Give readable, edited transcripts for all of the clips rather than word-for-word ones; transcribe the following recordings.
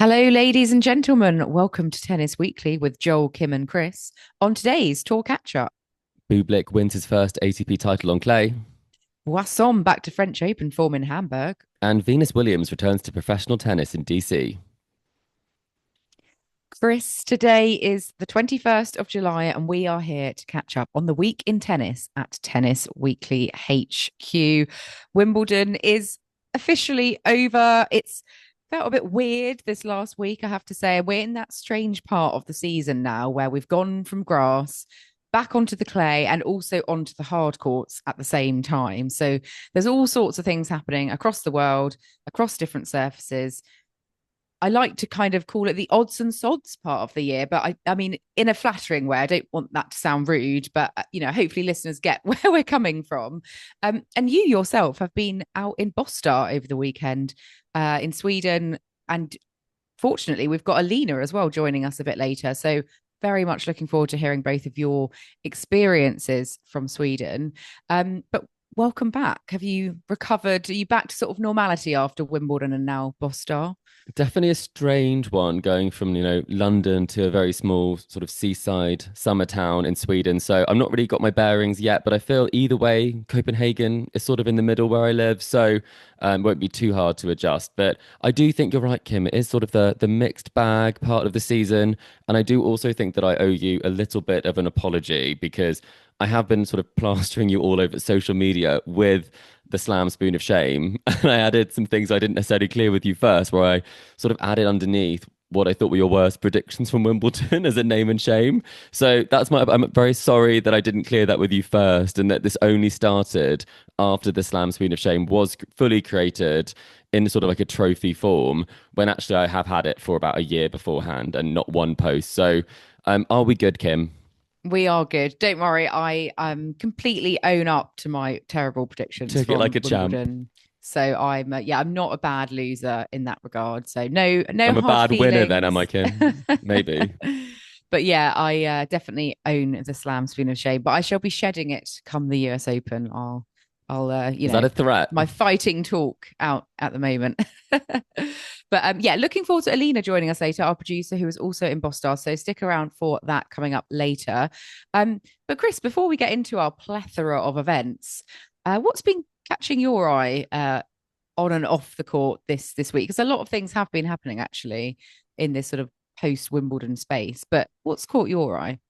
Hello, ladies and gentlemen. Welcome to Tennis Weekly with Joel, Kim, and Chris. On today's Tour Catch Up, Bublik wins his first ATP title on clay, Boisson back to French Open form in Hamburg. and Venus Williams returns to professional tennis in DC. Chris, today is the 21st of July, and we are here to catch up on the week in tennis at Tennis Weekly HQ. Wimbledon is officially over. It's felt a bit weird this last week, I have to say. We're in that strange part of the season now where we've gone from grass back onto the clay and also onto the hard courts at the same time. So there's all sorts of things happening across the world, across different surfaces. I like to kind of call it the odds and sods part of the year, but I mean, in a flattering way. I don't want that to sound rude, but hopefully listeners get where we're coming from. And you yourself have been out in Bostad over the weekend in Sweden, and fortunately, we've got Alina as well joining us a bit later. So very much looking forward to hearing both of your experiences from Sweden. But welcome back. Have you recovered? Are you back to sort of normality after Wimbledon and now Bostad? Definitely a strange one going from, London to a very small sort of seaside summer town in Sweden. So I'm not really got my bearings yet, but I feel either way, Copenhagen is sort of in the middle where I live. So won't be too hard to adjust. But I do think you're right, Kim. It is sort of the mixed bag part of the season. And I do also think that I owe you a little bit of an apology because I have been sort of plastering you all over social media with the slam spoon of shame. And I added some things I didn't necessarily clear with you first, where I sort of added underneath what I thought were your worst predictions from Wimbledon as a name and shame. So I'm very sorry that I didn't clear that with you first, and that this only started after the slam spoon of shame was fully created in sort of like a trophy form, when actually I have had it for about a year beforehand and not one post. So are we good, Kim? We are good. Don't worry. I completely own up to my terrible predictions Took it like from a champ. Wimbledon. So I'm not a bad loser in that regard. So no I'm a hard bad winner then, am I, feelings. Kim? Maybe. But yeah, I definitely own the slam spoon of shame. But I shall be shedding it come the US Open. Is that a threat? my fighting talk out at the moment. But yeah, looking forward to Alina joining us later, our producer who is also in Boston. So stick around for that coming up later. But Chris, before we get into our plethora of events, what's been catching your eye on and off the court this week? Because a lot of things have been happening actually in this sort of post Wimbledon space. But what's caught your eye?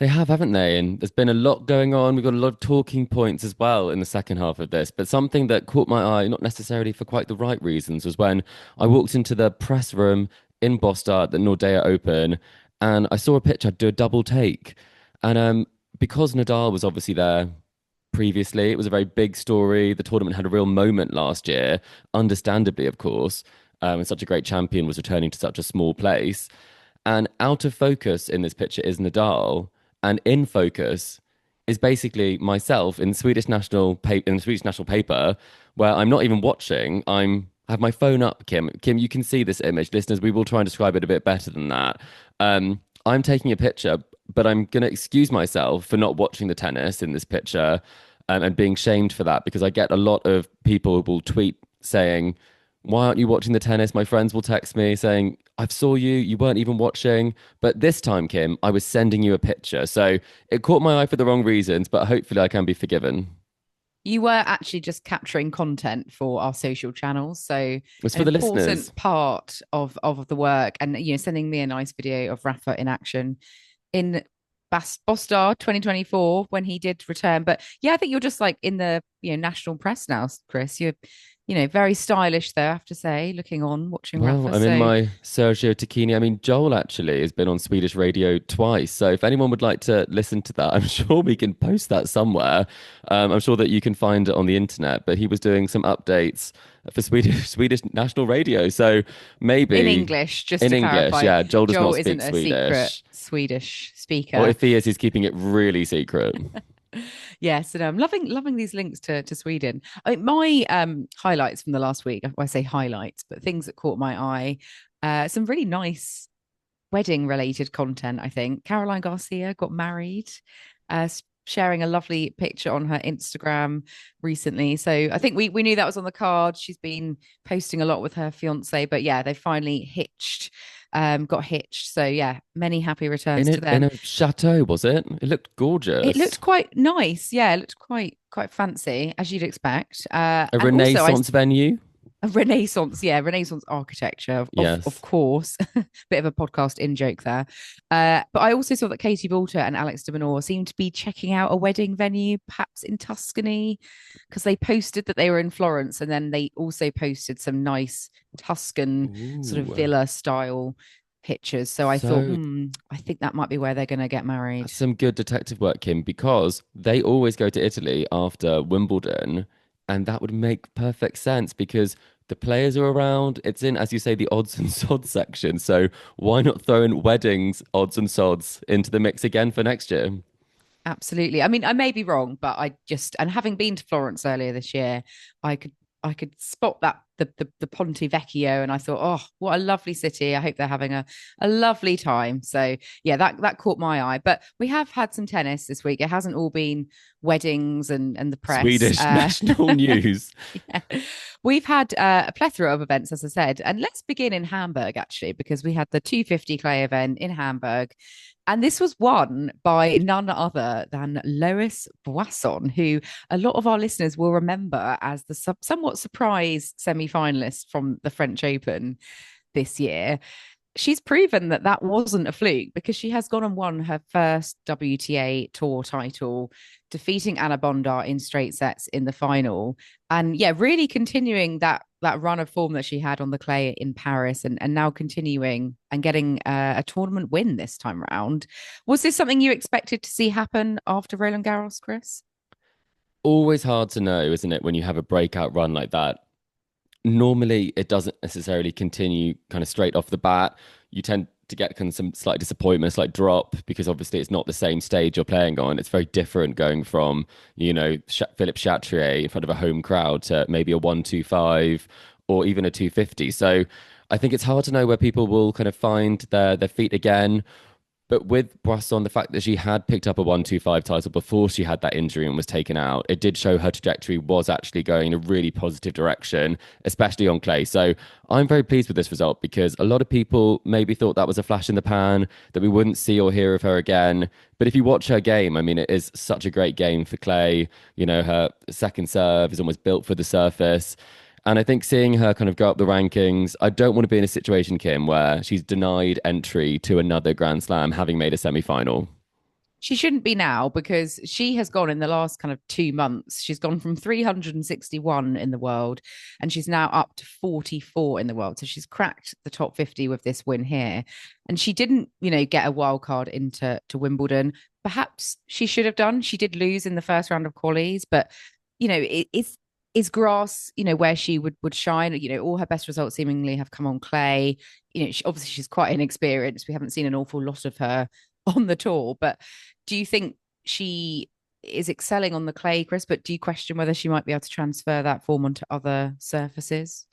They have, haven't they? And there's been a lot going on. We've got a lot of talking points as well in the second half of this. But something that caught my eye, not necessarily for quite the right reasons, was when I walked into the press room in Bostad at the Nordea Open, and I saw a pitch. I'd do a double take. And because Nadal was obviously there previously, it was a very big story. The tournament had a real moment last year, understandably, of course. And such a great champion was returning to such a small place. And out of focus in this picture is Nadal, and in focus is basically myself in the Swedish national paper, where I'm not even watching. I have my phone up, Kim. Kim, you can see this image. Listeners, we will try and describe it a bit better than that. I'm taking a picture, but I'm going to excuse myself for not watching the tennis in this picture, and being shamed for that, because I get a lot of people who will tweet saying, why aren't you watching the tennis? My friends will text me saying, I saw you, you weren't even watching. But this time, Kim, I was sending you a picture. So it caught my eye for the wrong reasons, but hopefully I can be forgiven. You were actually just capturing content for our social channels, so It's an for the listeners. important part of the work, and sending me a nice video of Rafa in action in Bostad 2024 when he did return. But yeah, I think you're just like in the national press now, Chris. You're very stylish there, I have to say, looking on, watching Well, Rafa. I'm in So my Sergio Tacchini. I mean, Joel actually has been on Swedish radio twice. So if anyone would like to listen to that, I'm sure we can post that somewhere. I'm sure that you can find it on the internet. But he was doing some updates for Swedish national radio. So in maybe English, just in to English, clarify, yeah, Joel does Joel not isn't speak a secret Swedish. Swedish Or speaker. if he is, he's keeping it really secret. Yes, and I'm loving these links to Sweden. My highlights from the last week, I say highlights, but things that caught my eye, some really nice wedding related content. I think Caroline Garcia got married. sharing a lovely picture on her Instagram recently. So I think we knew that was on the card. She's been posting a lot with her fiance, but yeah, they finally got hitched. So yeah, many happy returns to In them. a chateau, was it? It looked It looked gorgeous. quite nice. Yeah, it looked quite fancy, as you'd expect. A And also I Renaissance venue. a Renaissance, yeah, Renaissance architecture, of Yes. course. Bit of a podcast in joke there. But I also saw that Katie Boulter and Alex de Minaur seemed to be checking out a wedding venue, perhaps in Tuscany, because they posted that they were in Florence, and then they also posted some nice Tuscan sort of Ooh. villa style pictures. So I thought, So I think that might be where they're going to get married. that's some good detective work, Kim, because they always go to Italy after Wimbledon, and that would make perfect sense because the players are around. It's in, as you say, the odds and sods section. So why not throw in weddings, odds and sods into the mix again for next year? Absolutely. I mean, I may be wrong, but and having been to Florence earlier this year, I could I could spot that the Ponte Vecchio, and I thought, oh, what a lovely city. I hope they're having a lovely time. So yeah, that caught my eye. But we have had some tennis this week. It hasn't all been weddings and the press. Swedish national news. Yeah. We've had a plethora of events, as I said, and let's begin in Hamburg actually, because we had the 250 clay event in Hamburg. And this was won by none other than Lois Boisson, who a lot of our listeners will remember as the somewhat surprise semi-finalist from the French Open this year. She's proven that that wasn't a fluke, because she has gone and won her first WTA tour title, defeating Anna Bondar in straight sets in the final. And yeah, really continuing that run of form that she had on the clay in Paris, and now continuing and getting a tournament win this time around. Was this something you expected to see happen after Roland Garros, Chris? Always hard to know, isn't it, when you have a breakout run like that? Normally, it doesn't necessarily continue kind of straight off the bat. You tend to get kind of some slight disappointment, slight drop, because obviously it's not the same stage you're playing on. It's very different going from, Philippe Chatrier in front of a home crowd to maybe a 125 or even a 250. So I think it's hard to know where people will kind of find their feet again. But with Boisson, the fact that she had picked up a 125 title before she had that injury and was taken out, it did show her trajectory was actually going in a really positive direction, especially on clay. So I'm very pleased with this result, because a lot of people maybe thought that was a flash in the pan, that we wouldn't see or hear of her again. But if you watch her game, I mean, it is such a great game for clay. Her second serve is almost built for the surface. And I think seeing her kind of go up the rankings, I don't want to be in a situation, Kim, where she's denied entry to another Grand Slam having made a semi-final. She shouldn't be now, because she has gone in the last kind of 2 months. She's gone from 361 in the world, and she's now up to 44 in the world. So she's cracked the top 50 with this win here. And she didn't, get a wild card into Wimbledon. Perhaps she should have done. She did lose in the first round of qualies, but it's is grass, where she would shine. All her best results seemingly have come on clay. Obviously she's quite inexperienced. We haven't seen an awful lot of her on the tour, but do you think she is excelling on the clay, Chris? But do you question whether she might be able to transfer that form onto other surfaces?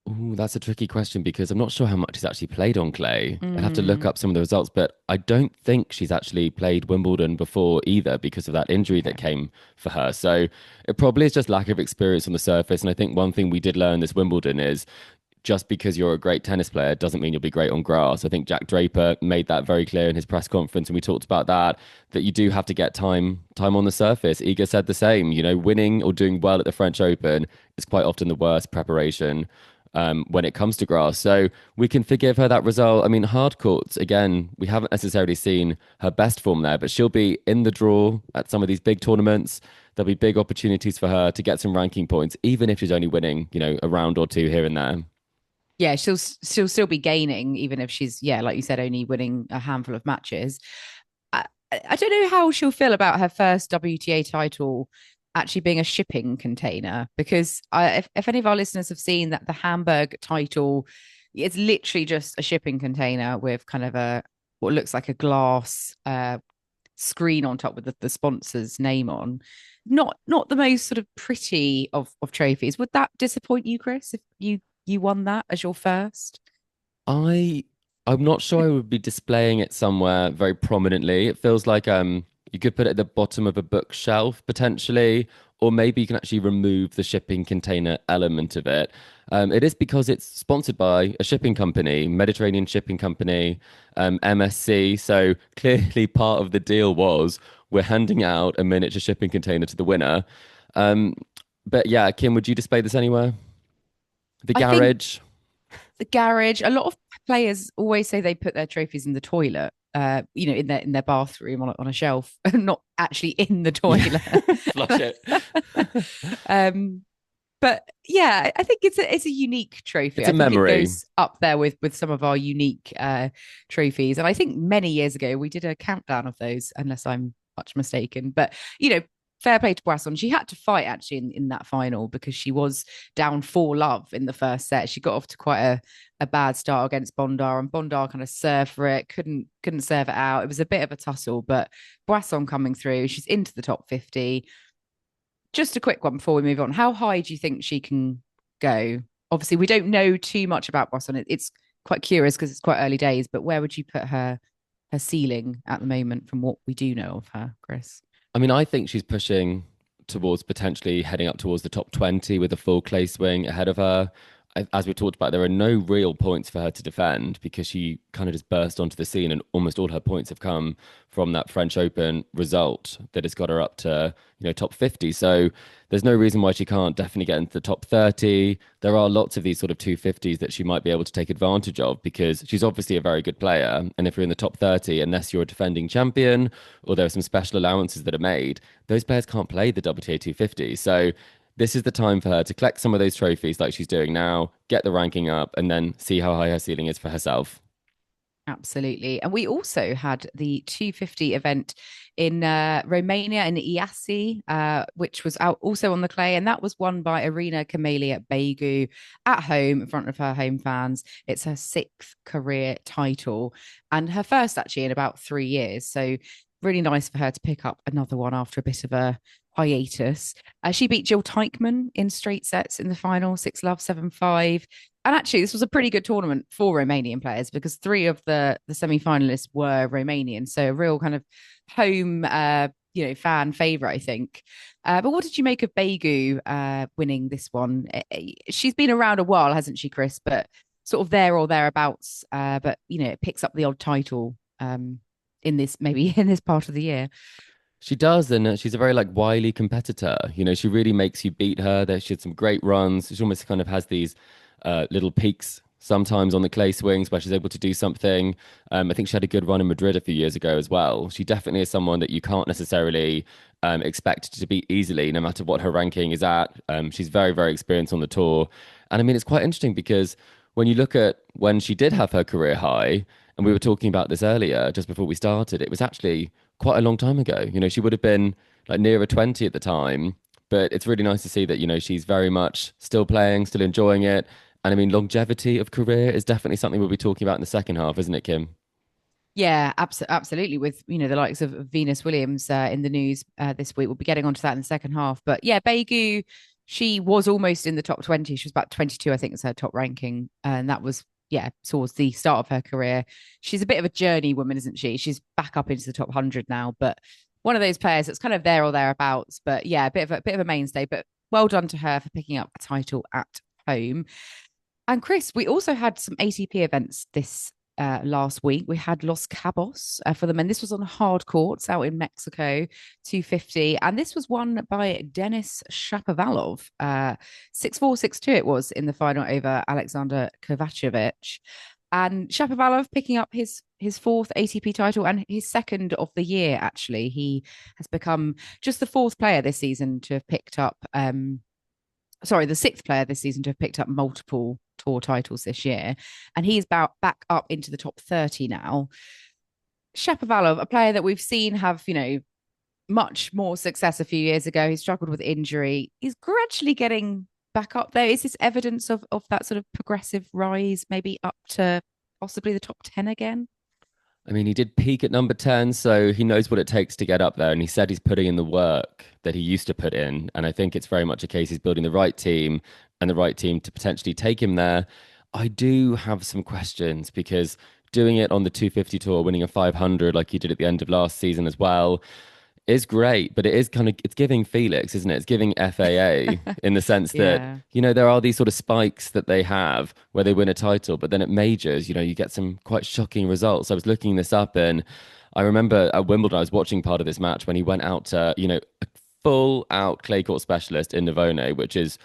Ooh, that's a tricky question, because I'm not sure how much she's actually played on clay. I'd have to look Mm, up some of the results, but I don't think she's actually played Wimbledon before either, because of that injury that okay. came for her. So it probably is just lack of experience on the surface. And I think one thing we did learn this Wimbledon is just because you're a great tennis player doesn't mean you'll be great on grass. I think Jack Draper made that very clear in his press conference, and we talked about that you do have to get time on the surface. Iga said the same. Winning or doing well at the French Open is quite often the worst preparation when it comes to grass. So we can forgive her that result. I mean, hard courts, again, we haven't necessarily seen her best form there, but she'll be in the draw at some of these big tournaments. There'll be big opportunities for her to get some ranking points, even if she's only winning, a round or two here and there. Yeah, she'll still be gaining, even if she's, yeah, like you said, only winning a handful of matches. I don't know how she'll feel about her first WTA title actually being a shipping container, because if any of our listeners have seen that the Hamburg title, it's literally just a shipping container with kind of what looks like a glass screen on top with the sponsor's name on. Not the most sort of pretty of trophies. Would that disappoint you, Chris, if you won that as your first? I I'm not sure I would be displaying it somewhere very prominently. It feels like You could put it at the bottom of a bookshelf potentially, or maybe you can actually remove the shipping container element of it. It is because it's sponsored by a shipping company, Mediterranean Shipping Company, MSC. So clearly, part of the deal was we're handing out a miniature shipping container to the winner. Um, but yeah, Kim, would you display this anywhere? The I think garage? the garage. A lot of players always say they put their trophies in the toilet. In their bathroom on a shelf, not actually in the Yeah, toilet. flush it. um, but yeah, I think it's a unique trophy. It's a I think it memory. goes up there with some of our unique trophies. And I think many years ago we did a countdown of those, unless I'm much mistaken. But fair play to Boisson. She had to fight actually in that final because she was down 4-love in the first set. She got off to quite a bad start against Bondar, and Bondar kind of served for it, couldn't serve it out. It was a bit of a tussle, but Boisson coming through, she's into the top 50. Just a quick one before we move on. How high do you think she can go? Obviously, we don't know too much about Boisson. It's quite curious because it's quite early days, but where would you put her ceiling at the moment from what we do know of her, Chris? I mean, I think she's pushing towards potentially heading up towards the top 20 with a full clay swing ahead of her. As we talked about, there are no real points for her to defend because she kind of just burst onto the scene, and almost all her points have come from that French Open result that has got her up to, top 50. So there's no reason why she can't definitely get into the top 30. There are lots of these sort of 250s that she might be able to take advantage of because she's obviously a very good player. And if you're in the top 30, unless you're a defending champion or there are some special allowances that are made, those players can't play the WTA 250. So this is the time for her to collect some of those trophies like she's doing now, get the ranking up, and then see how high her ceiling is for herself. Absolutely. And we also had the 250 event in Romania in Iasi, which was out also on the clay. And that was won by Arina Camelia Begu at home in front of her home fans. It's her sixth career title and her first actually in about 3 years. So really nice for her to pick up another one after a bit of a hiatus. She beat Jill Teichmann in straight sets in the final, 6-love, 7-5. And actually, this was a pretty good tournament for Romanian players because three of the semi-finalists were Romanian. So a real kind of home, fan favorite, I think. But what did you make of Begu winning this one? She's been around a while, hasn't she, Chris? But sort of there or thereabouts. But it picks up the odd title in this part of the year. She does, and she's a very wily competitor. She really makes you beat her. She had some great runs. She almost kind of has these little peaks sometimes on the clay swings where she's able to do something. I think she had a good run in Madrid a few years ago as well. She definitely is someone that you can't necessarily expect to beat easily, no matter what her ranking is at. She's very, very experienced on the tour. And I mean, it's quite interesting because when you look at when she did have her career high, and we were talking about this earlier, just before we started, it was actually quite a long time ago. She would have been nearer 20 at the time, but it's really nice to see that, she's very much still playing, still enjoying it. And I mean, longevity of career is definitely something we'll be talking about in the second half, isn't it, Kim? Yeah, absolutely. With the likes of Venus Williams in the news this week, we'll be getting onto that in the second half. But yeah, Begu, she was almost in the top 20. She was about 22, I think, is her top ranking, and that was towards the start of her career. She's a bit of a journey woman, isn't she? She's back up into the top 100 now, but one of those players that's kind of there or thereabouts. But yeah, a bit of a mainstay. But well done to her for picking up a title at home. And Chris, we also had some ATP events this last week. We had Los Cabos for the men. This was on hard courts out in Mexico, 250. And this was won by Denis Shapovalov. 6-4, 6-2 it was in the final over Alexander Kovacevic. And Shapovalov picking up his fourth ATP title and his second of the year, actually. He has become just the fourth player this season to have picked up the sixth player this season to have picked up multiple tour titles this year. And he's about back up into the top 30 now. Shapovalov, a player that we've seen have, much more success a few years ago. He struggled with injury. He's gradually getting back up there. Is this evidence of that sort of progressive rise, maybe up to possibly the top 10 again? I mean, he did peak at number 10, so he knows what it takes to get up there. And he said he's putting in the work that he used to put in. And I think it's very much a case he's building the right team and the right team to potentially take him there. I do have some questions because doing it on the 250 tour, winning a 500 like he did at the end of last season as well, is great, but it is kind of it's giving Felix, isn't it? It's giving FAA in the sense that, Yeah. there are these sort of spikes that they have where they win a title, but then at majors, you get some quite shocking results. I was looking this up and I remember at Wimbledon, I was watching part of this match when he went out to, a full out clay court specialist in Navone, which is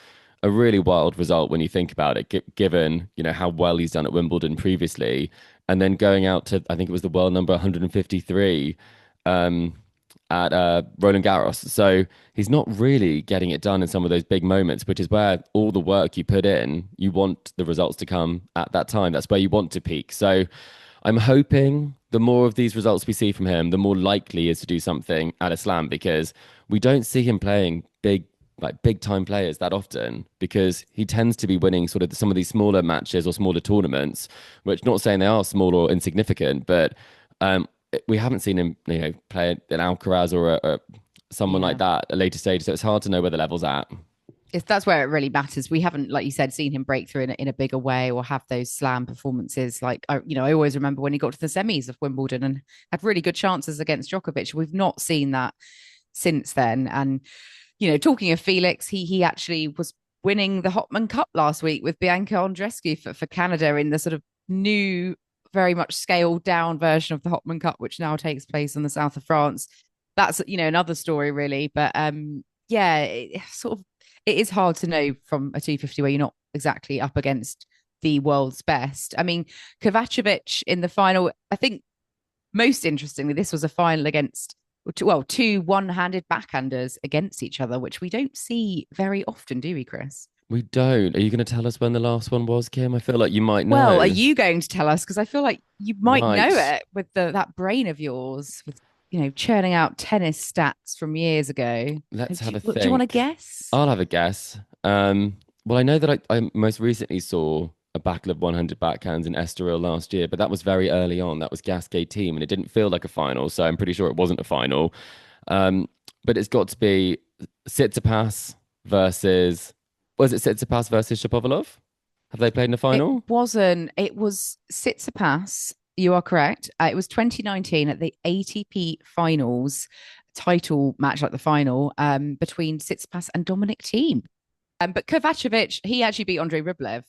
a really wild result when you think about it, given, how well he's done at Wimbledon previously. And then going out to, I think it was the world number 153. At Roland Garros. So he's not really getting it done in some of those big moments, which is where all the work you put in, you want the results to come at that time. That's where you want to peak. So I'm hoping the more of these results we see from him, the more likely he is to do something at a slam because we don't see him playing big time players that often because he tends to be winning sort of some of these smaller matches or smaller tournaments, which not saying they are small or insignificant, but we haven't seen him, play an Alcaraz or someone like Yeah. that at a later stage. So it's hard to know where the level's at. That's where it really matters. We haven't, like you said, seen him break through in a bigger way or have those slam performances. Like, I always remember when he got to the semis of Wimbledon and had really good chances against Djokovic. We've not seen that since then. And, talking of Felix, he actually was winning the Hopman Cup last week with Bianca Andreescu for Canada in the sort of new, very much scaled down version of the Hopman Cup, which now takes place in the south of France. That's, another story really. But yeah, it is hard to know from a 250 where you're not exactly up against the world's best. I mean, Kovacevic in the final, I think most interestingly, this was a final against, well, two one-handed backhanders against each other, which we don't see very often, do we, Chris? We don't. Are you going to tell us when the last one was, Kim? I feel like you might Well, are know. you going to tell us? Because I feel like you might know Right. it with that brain of yours, with churning out tennis stats from years ago. Let's have a Do you want to think. guess? I'll have a guess. Well, I know that I most recently saw a battle of 100 backhands in Estoril last year, but that was very early on. That was Gasquet team, and it didn't feel like a final, so I'm pretty sure it wasn't a final. Um, but it's got to be Tsitsipas versus, was it Tsitsipas versus Shapovalov? Have they played in a It final? wasn't. It was Tsitsipas. You are correct. It was 2019 at the ATP Finals title match, like the final, between Tsitsipas and Dominic Thiem. But Kovacevic, he actually beat Andrei Rublev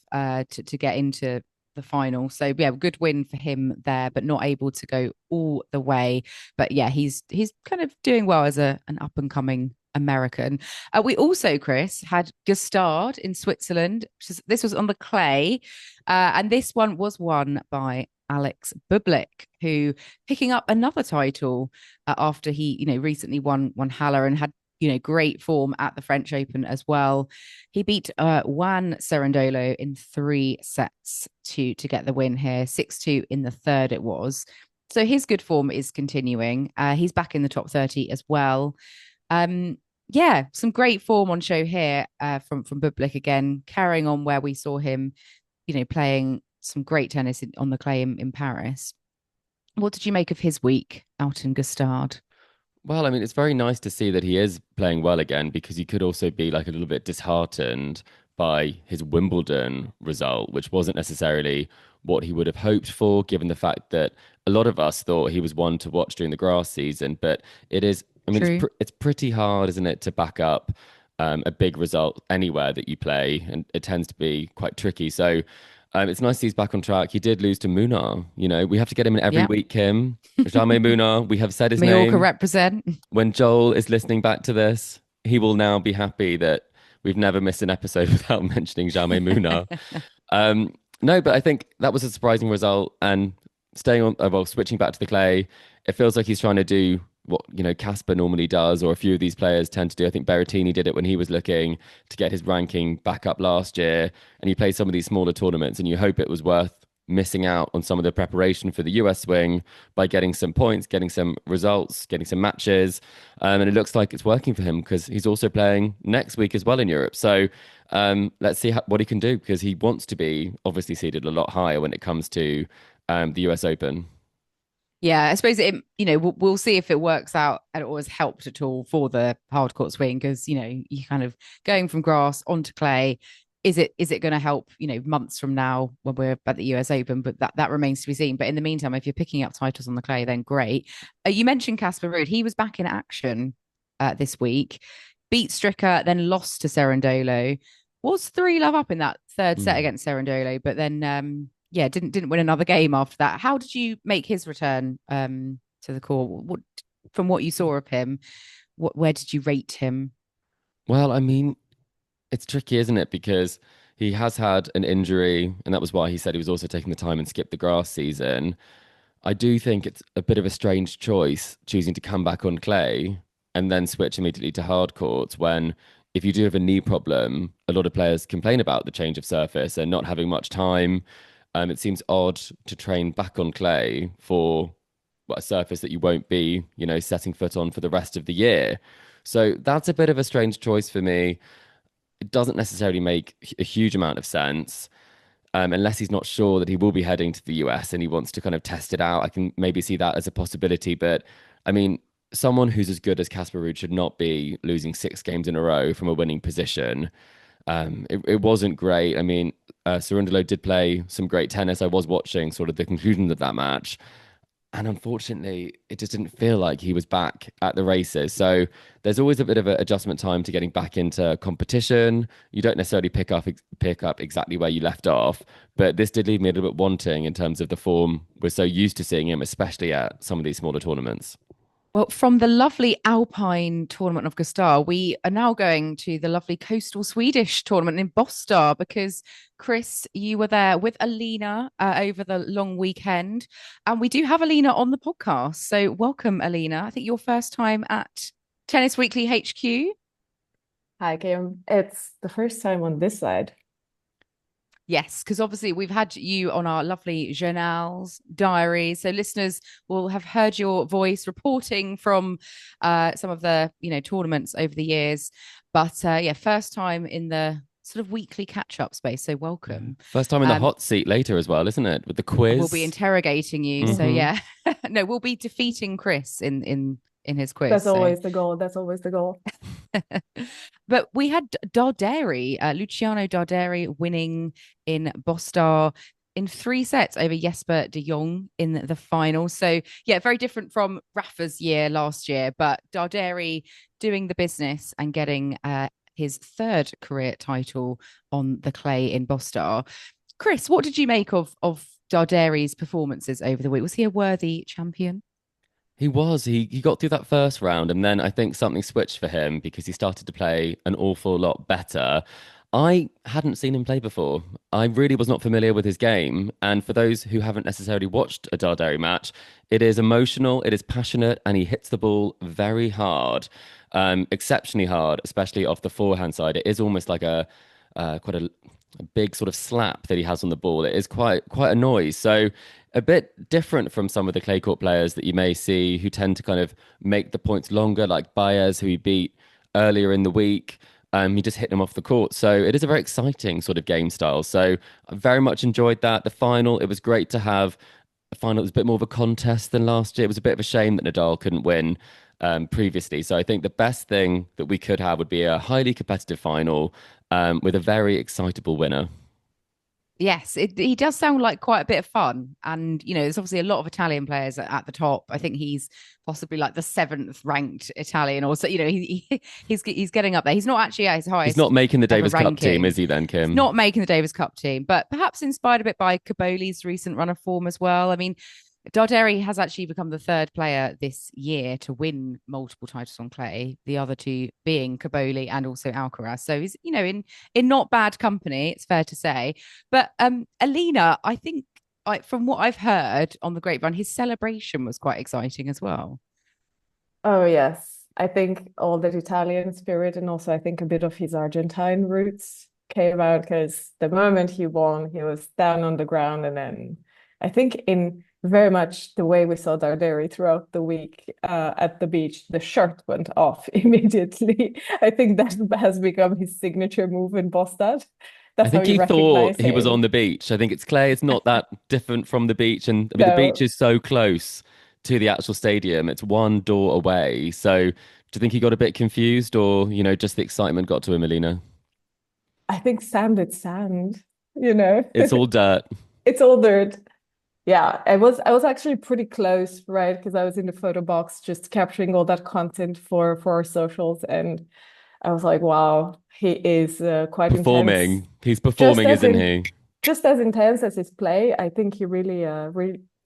to get into the final. So yeah, good win for him there, but not able to go all the way. But yeah, he's kind of doing well as an up and coming American. We also, Chris, had Gstaad in Switzerland. This was on the clay, and this one was won by Alex Bublik, who picking up another title after he, recently won Halle and had great form at the French Open as well. He beat Juan Cerundolo in 3 sets to get the win here, 6-2 in the third it was. So his good form is continuing. He's back in the top 30 as well. Yeah, some great form on show here from Bublik again, carrying on where we saw him, playing some great tennis on the clay in Paris. What did you make of his week out in Gstaad? Well, I mean, it's very nice to see that he is playing well again because he could also be like a little bit disheartened by his Wimbledon result, which wasn't necessarily what he would have hoped for, given the fact that a lot of us thought he was one to watch during the grass season. But it is, I mean, True. it's pretty hard, isn't it, to back up a big result anywhere that you play, and it tends to be quite tricky. So it's nice he's back on track. He did lose to Munar. We have to get him in every Yeah. week, Kim. Jaume Munar, we have said his Mallorca name. represent. When Joel is listening back to this, he will now be happy that we've never missed an episode without mentioning Jaume Munar. No, but I think that was a surprising result. And staying on, switching back to the clay, it feels like he's trying to do what, Casper normally does, or a few of these players tend to do. I think Berrettini did it when he was looking to get his ranking back up last year. And he played some of these smaller tournaments, and you hope it was worth missing out on some of the preparation for the US swing by getting some points, getting some results, getting some matches. And it looks like it's working for him because he's also playing next week as well in Europe. So let's see what he can do because he wants to be obviously seeded a lot higher when it comes to the US Open. Yeah, I suppose we'll see if it works out and it always helped at all for the hard court swing because, you kind of going from grass onto clay is it going to help, months from now when we're at the US Open? But that remains to be seen. But in the meantime, if you're picking up titles on the clay, then great. You mentioned Casper Ruud. He was back in action this week, beat Stricker, then lost to Cerundolo. Was 3-love up in that third set Mm. against Cerundolo, but then didn't win another game after that. How did you make his return to the court? From what you saw of him, where did you rate him? Well, I mean, it's tricky, isn't it? Because he has had an injury, and that was why he said he was also taking the time and skip the grass season. I do think it's a bit of a strange choice choosing to come back on clay and then switch immediately to hard courts when if you do have a knee problem, a lot of players complain about the change of surface and not having much time. It seems odd to train back on clay for a surface that you won't be, setting foot on for the rest of the year. So that's a bit of a strange choice for me. It doesn't necessarily make a huge amount of sense. Unless he's not sure that he will be heading to the US and he wants to kind of test it out. I can maybe see that as a possibility. But I mean, someone who's as good as Casper Ruud should not be losing 6 games in a row from a winning position. It wasn't great. I mean, Cerundolo did play some great tennis. I was watching sort of the conclusion of that match. And unfortunately, it just didn't feel like he was back at the races. So there's always a bit of an adjustment time to getting back into competition. You don't necessarily pick up exactly where you left off, but this did leave me a little bit wanting in terms of the form we're so used to seeing him, especially at some of these smaller tournaments. Well, from the lovely Alpine tournament of Gstaad, we are now going to the lovely coastal Swedish tournament in Bostad because, Chris, you were there with Alina over the long weekend. And we do have Alina on the podcast. So welcome, Alina. I think your first time at Tennis Weekly HQ. Hi, Kim. It's the first time on this side. Yes, because obviously we've had you on our lovely journals, diaries. So listeners will have heard your voice reporting from some of the, tournaments over the years. But first time in the sort of weekly catch-up space. So welcome. First time in the hot seat later as well, isn't it? With the quiz. We'll be interrogating you. So yeah. No, we'll be defeating Chris in his quiz. That's always the goal. That's always the goal. But we had Darderi, Luciano Darderi winning in Bostar in 3 sets over Jesper de Jong in the final. So yeah, very different from Rafa's year last year, but Darderi doing the business and getting his 3rd career title on the clay in Bostar. Chris, what did you make of Darderi's performances over the week? Was he a worthy champion? He was. He got through that first round, and then I think something switched for him because he started to play an awful lot better. I hadn't seen him play before. I really was not familiar with his game. And for those who haven't necessarily watched a Darderi match, it is emotional, it is passionate, and he hits the ball very hard, exceptionally hard, especially off the forehand side. It is almost like quite a big sort of slap that he has on the ball. It is quite a noise. So a bit different from some of the clay court players that you may see who tend to kind of make the points longer, like Baez, who he beat earlier in the week. He just hit him off the court. So it is a very exciting sort of game style. So I very much enjoyed that. The final, it was great to have a final that was a bit more of a contest than last year. It was a bit of a shame that Nadal couldn't win previously. So I think the best thing that we could have would be a highly competitive final with a very excitable winner. Yes, he does sound like quite a bit of fun. And, there's obviously a lot of Italian players at the top. I think he's possibly like the 7th ranked Italian or so, he's getting up there. He's not actually at his highest. He's not making the Davis ranking. Cup team, is he then, Kim? He's not making the Davis Cup team, but perhaps inspired a bit by Caboli's recent run of form as well. I mean, Darderi has actually become the 3rd player this year to win multiple titles on clay, the other 2 being Caboli and also Alcaraz. So he's, in not bad company, it's fair to say. But Alina, I think from what I've heard on the grapevine, his celebration was quite exciting as well. Oh, yes. I think all that Italian spirit and also I think a bit of his Argentine roots came out because the moment he won, he was down on the ground. And then I think in very much the way we saw Darderi throughout the week at the beach, the shirt went off immediately. I think that has become his signature move in Bastad. I think he thought he was on the beach. I think it's clay. It's not that different from the beach. And I mean, the beach is so close to the actual stadium. It's one door away. So do you think he got a bit confused or, just the excitement got to him, Alina? I think sanded sand, you know. It's all dirt. It's all dirt. Yeah, I was actually pretty close, right? Because I was in the photo box just capturing all that content for our socials, and I was like, wow, he is quite intense. Performing. He's Just performing, as isn't in he? just as intense as his play. I think he really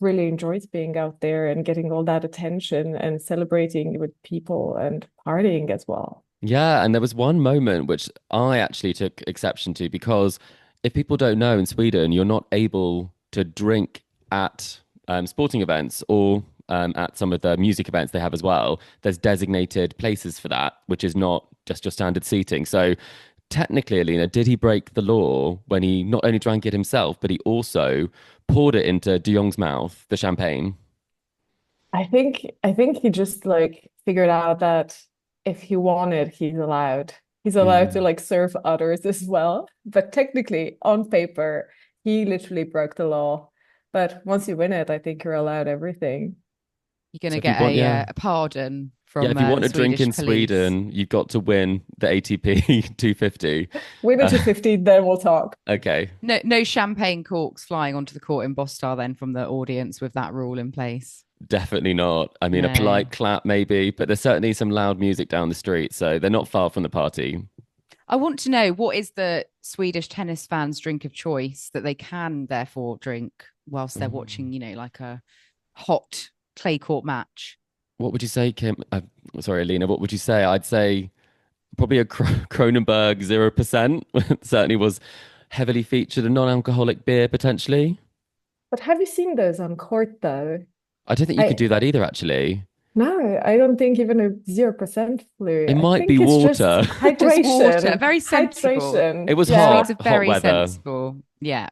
enjoys being out there and getting all that attention and celebrating with people and partying as well. Yeah, and there was one moment which I actually took exception to because if people don't know, in Sweden, you're not able to drink at sporting events or at some of the music events they have as well. There's designated places for that, which is not just your standard seating. So technically, Alina, did he break the law when he not only drank it himself, but he also poured it into De Jong's mouth, the champagne? I think he just like figured out that if he wanted, he's allowed. He's allowed to Mm. like serve others as well. But technically, on paper, he literally broke the law. But once you win it, I think you're allowed everything. You're going So to if you get want, yeah. a pardon Yeah, from if you want the a drink Swedish in police. Sweden, you've got to win the ATP 250. Win it to Uh, 15, then we'll talk. okay, No champagne corks flying onto the court in Bostad then from the audience with that rule in place. definitely not. I mean, a No. polite clap maybe, but there's certainly some loud music down the street, so they're not far from the party. I want to know, what is the Swedish tennis fans' drink of choice that they can therefore drink whilst they're watching, Mm. like a hot clay court match? What would you say, Kim? Sorry, Alina, what would you say? I'd say probably a Kronenberg 0%. Certainly was heavily featured, a non-alcoholic beer potentially. But have you seen those on court though? I don't think you could I do that either, actually. No, I don't think even a 0% flew. It I might be think it's just water. Just water, hydration. very sensible. It Hydration. was Yeah. Swedes are hot very weather. sensible. Yeah,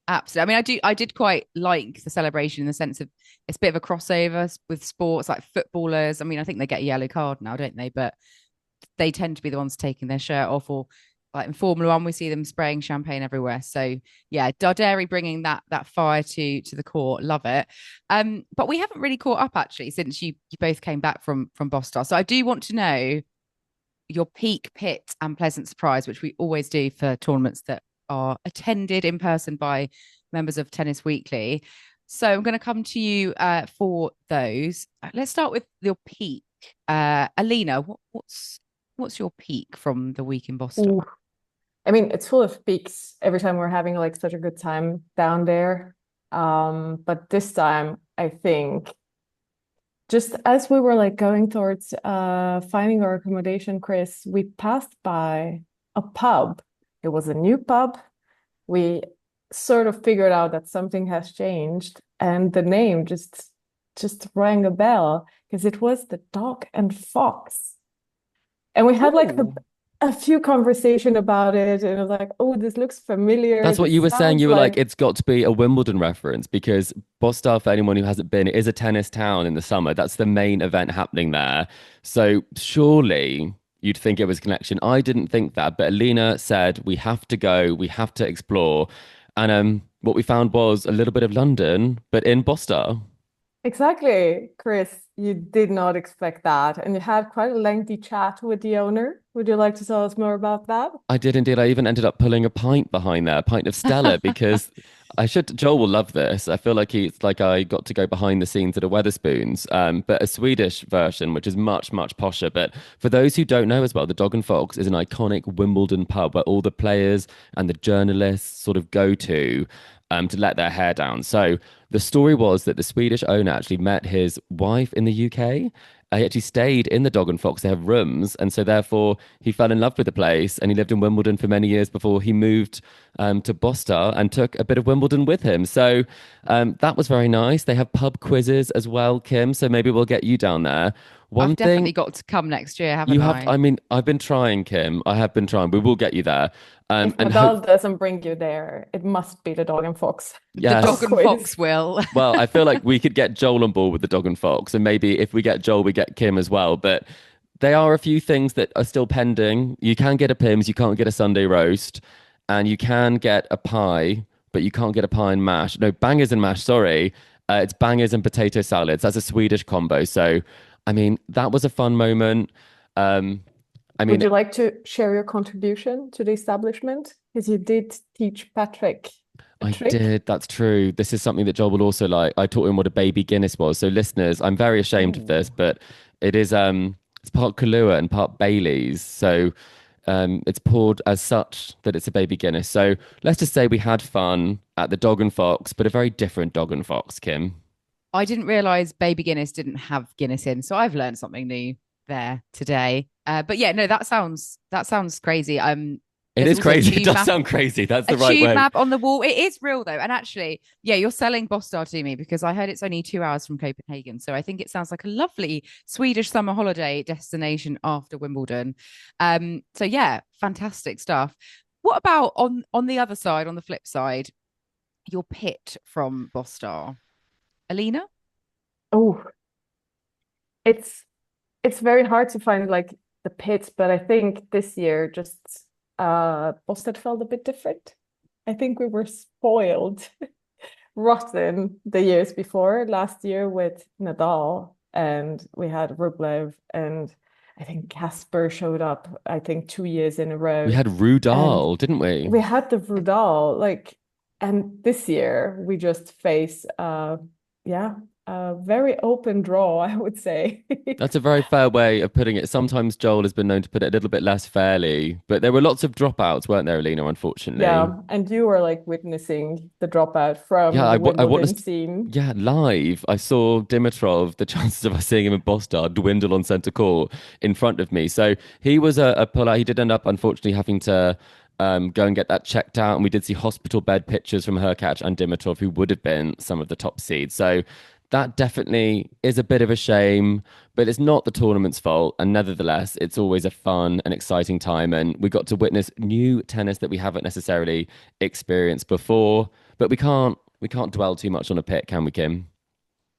absolutely. I mean, I did quite like the celebration in the sense of it's a bit of a crossover with sports, like footballers. I mean, I think they get a yellow card now, don't they? But they tend to be the ones taking their shirt off, or like in Formula One, we see them spraying champagne everywhere. So yeah, Darderi bringing that fire to the court, love it. But we haven't really caught up actually since you both came back from Boston. So I do want to know your peak pit and pleasant surprise, which we always do for tournaments that are attended in person by members of Tennis Weekly. So I'm going to come to you for those. Let's start with your peak. Alina, what's your peak from the week in Boston? Ooh. I mean, it's full of peaks every time we're having like such a good time down there. But this time, I think just as we were like going towards finding our accommodation, Chris, we passed by a pub. It was a new pub. We sort of figured out that something has changed, and the name just rang a bell because it was the Dog and Fox. And we had like Ooh. a few conversation about it, and I was like, oh, this looks familiar. That's what This you were saying. sounds You were like, like it's got to be a Wimbledon reference because Bostar, for anyone who hasn't been, it is a tennis town in the summer. That's the main event happening there. So surely you'd think it was a connection. I didn't think that, but Alina said, we have to go, we have to explore. And what we found was a little bit of London, but in Bostar. exactly, Chris. You did not expect that, and you had quite a lengthy chat with the owner. Would you like to tell us more about that? I did indeed. I even ended up pulling a pint behind there, a pint of Stella, because Joel will love this. I feel like he's like I got to go behind the scenes at a Weatherspoons, but a Swedish version, which is much, much posher. But for those who don't know as well, the Dog and Fox is an iconic Wimbledon pub where all the players and the journalists sort of go to let their hair down. So the story was that the Swedish owner actually met his wife in the UK. He actually stayed in the Dog and Fox. They have rooms. And so therefore he fell in love with the place and he lived in Wimbledon for many years before he moved to Bostar and took a bit of Wimbledon with him. So that was very nice. They have pub quizzes as well, Kim. So maybe we'll get you down there. I've One definitely thing got to come next year, haven't you have, I? I mean, I've been trying, Kim. I have been trying. We will get you there. If And Nadal doesn't bring you there, it must be the Dog and Fox. The yes. Dog and Quiz. Fox will. Well, I feel like we could get Joel on board with the Dog and Fox, and maybe if we get Joel, we get Kim as well. But there are a few things that are still pending. You can get a Pims, you can't get a Sunday roast, and you can get a pie, but you can't get a pie and mash. No, bangers and mash, sorry. It's bangers and potato salads. That's a Swedish combo. So, I mean, that was a fun moment. I Would mean, you like to share your contribution to the establishment? Because you did teach Patrick a I trick. did. That's true. This is something that Joel will also like. I taught him what a baby Guinness was. So listeners, I'm very ashamed of this, Oh. but it is it's part Kahlua and part Bailey's. So it's poured as such that it's a baby Guinness. So let's just say we had fun at the Dog and Fox, but a very different Dog and Fox, Kim. I didn't realize baby Guinness didn't have Guinness in, so I've learned something new there today. But yeah, no, that sounds crazy. It There's is also a crazy. It tube does map, sound crazy. That's a the right tube way. map on the wall. It is real though, and actually, yeah, you're selling Bostad to me because I heard it's only 2 hours from Copenhagen. So I think it sounds like a lovely Swedish summer holiday destination after Wimbledon. So yeah, fantastic stuff. What about on the other side, on the flip side, your pit from Bostar, Alina? Oh, it's it's very hard to find like the pits, but I think this year just Bostad felt a bit different. I think we were spoiled rotten the years before. Last year with Nadal, and we had Rublev, and I think Casper showed up, I think 2 years in a We row. had And Rudal, didn't we? we had the Rudal, like, and this year we just face yeah, a very open draw, I would say. That's a very fair way of putting it. Sometimes Joel has been known to put it a little bit less fairly, but there were lots of dropouts, weren't there, Alina, unfortunately? Yeah, and you were like witnessing the dropout Yeah, from the I Wimbledon witnessed. scene. Yeah, live. I saw Dimitrov. The chances of us seeing him in Bostad dwindle on centre court in front of me. So he was a puller. He did end up, unfortunately, having to go and get that checked out. And we did see hospital bed pictures from Hurkacz and Dimitrov, who would have been some of the top seeds. So that definitely is a bit of a shame, but it's not the tournament's fault. And nevertheless, it's always a fun and exciting time. And we got to witness new tennis that we haven't necessarily experienced before. But we can't dwell too much on a pit, can we, Kim?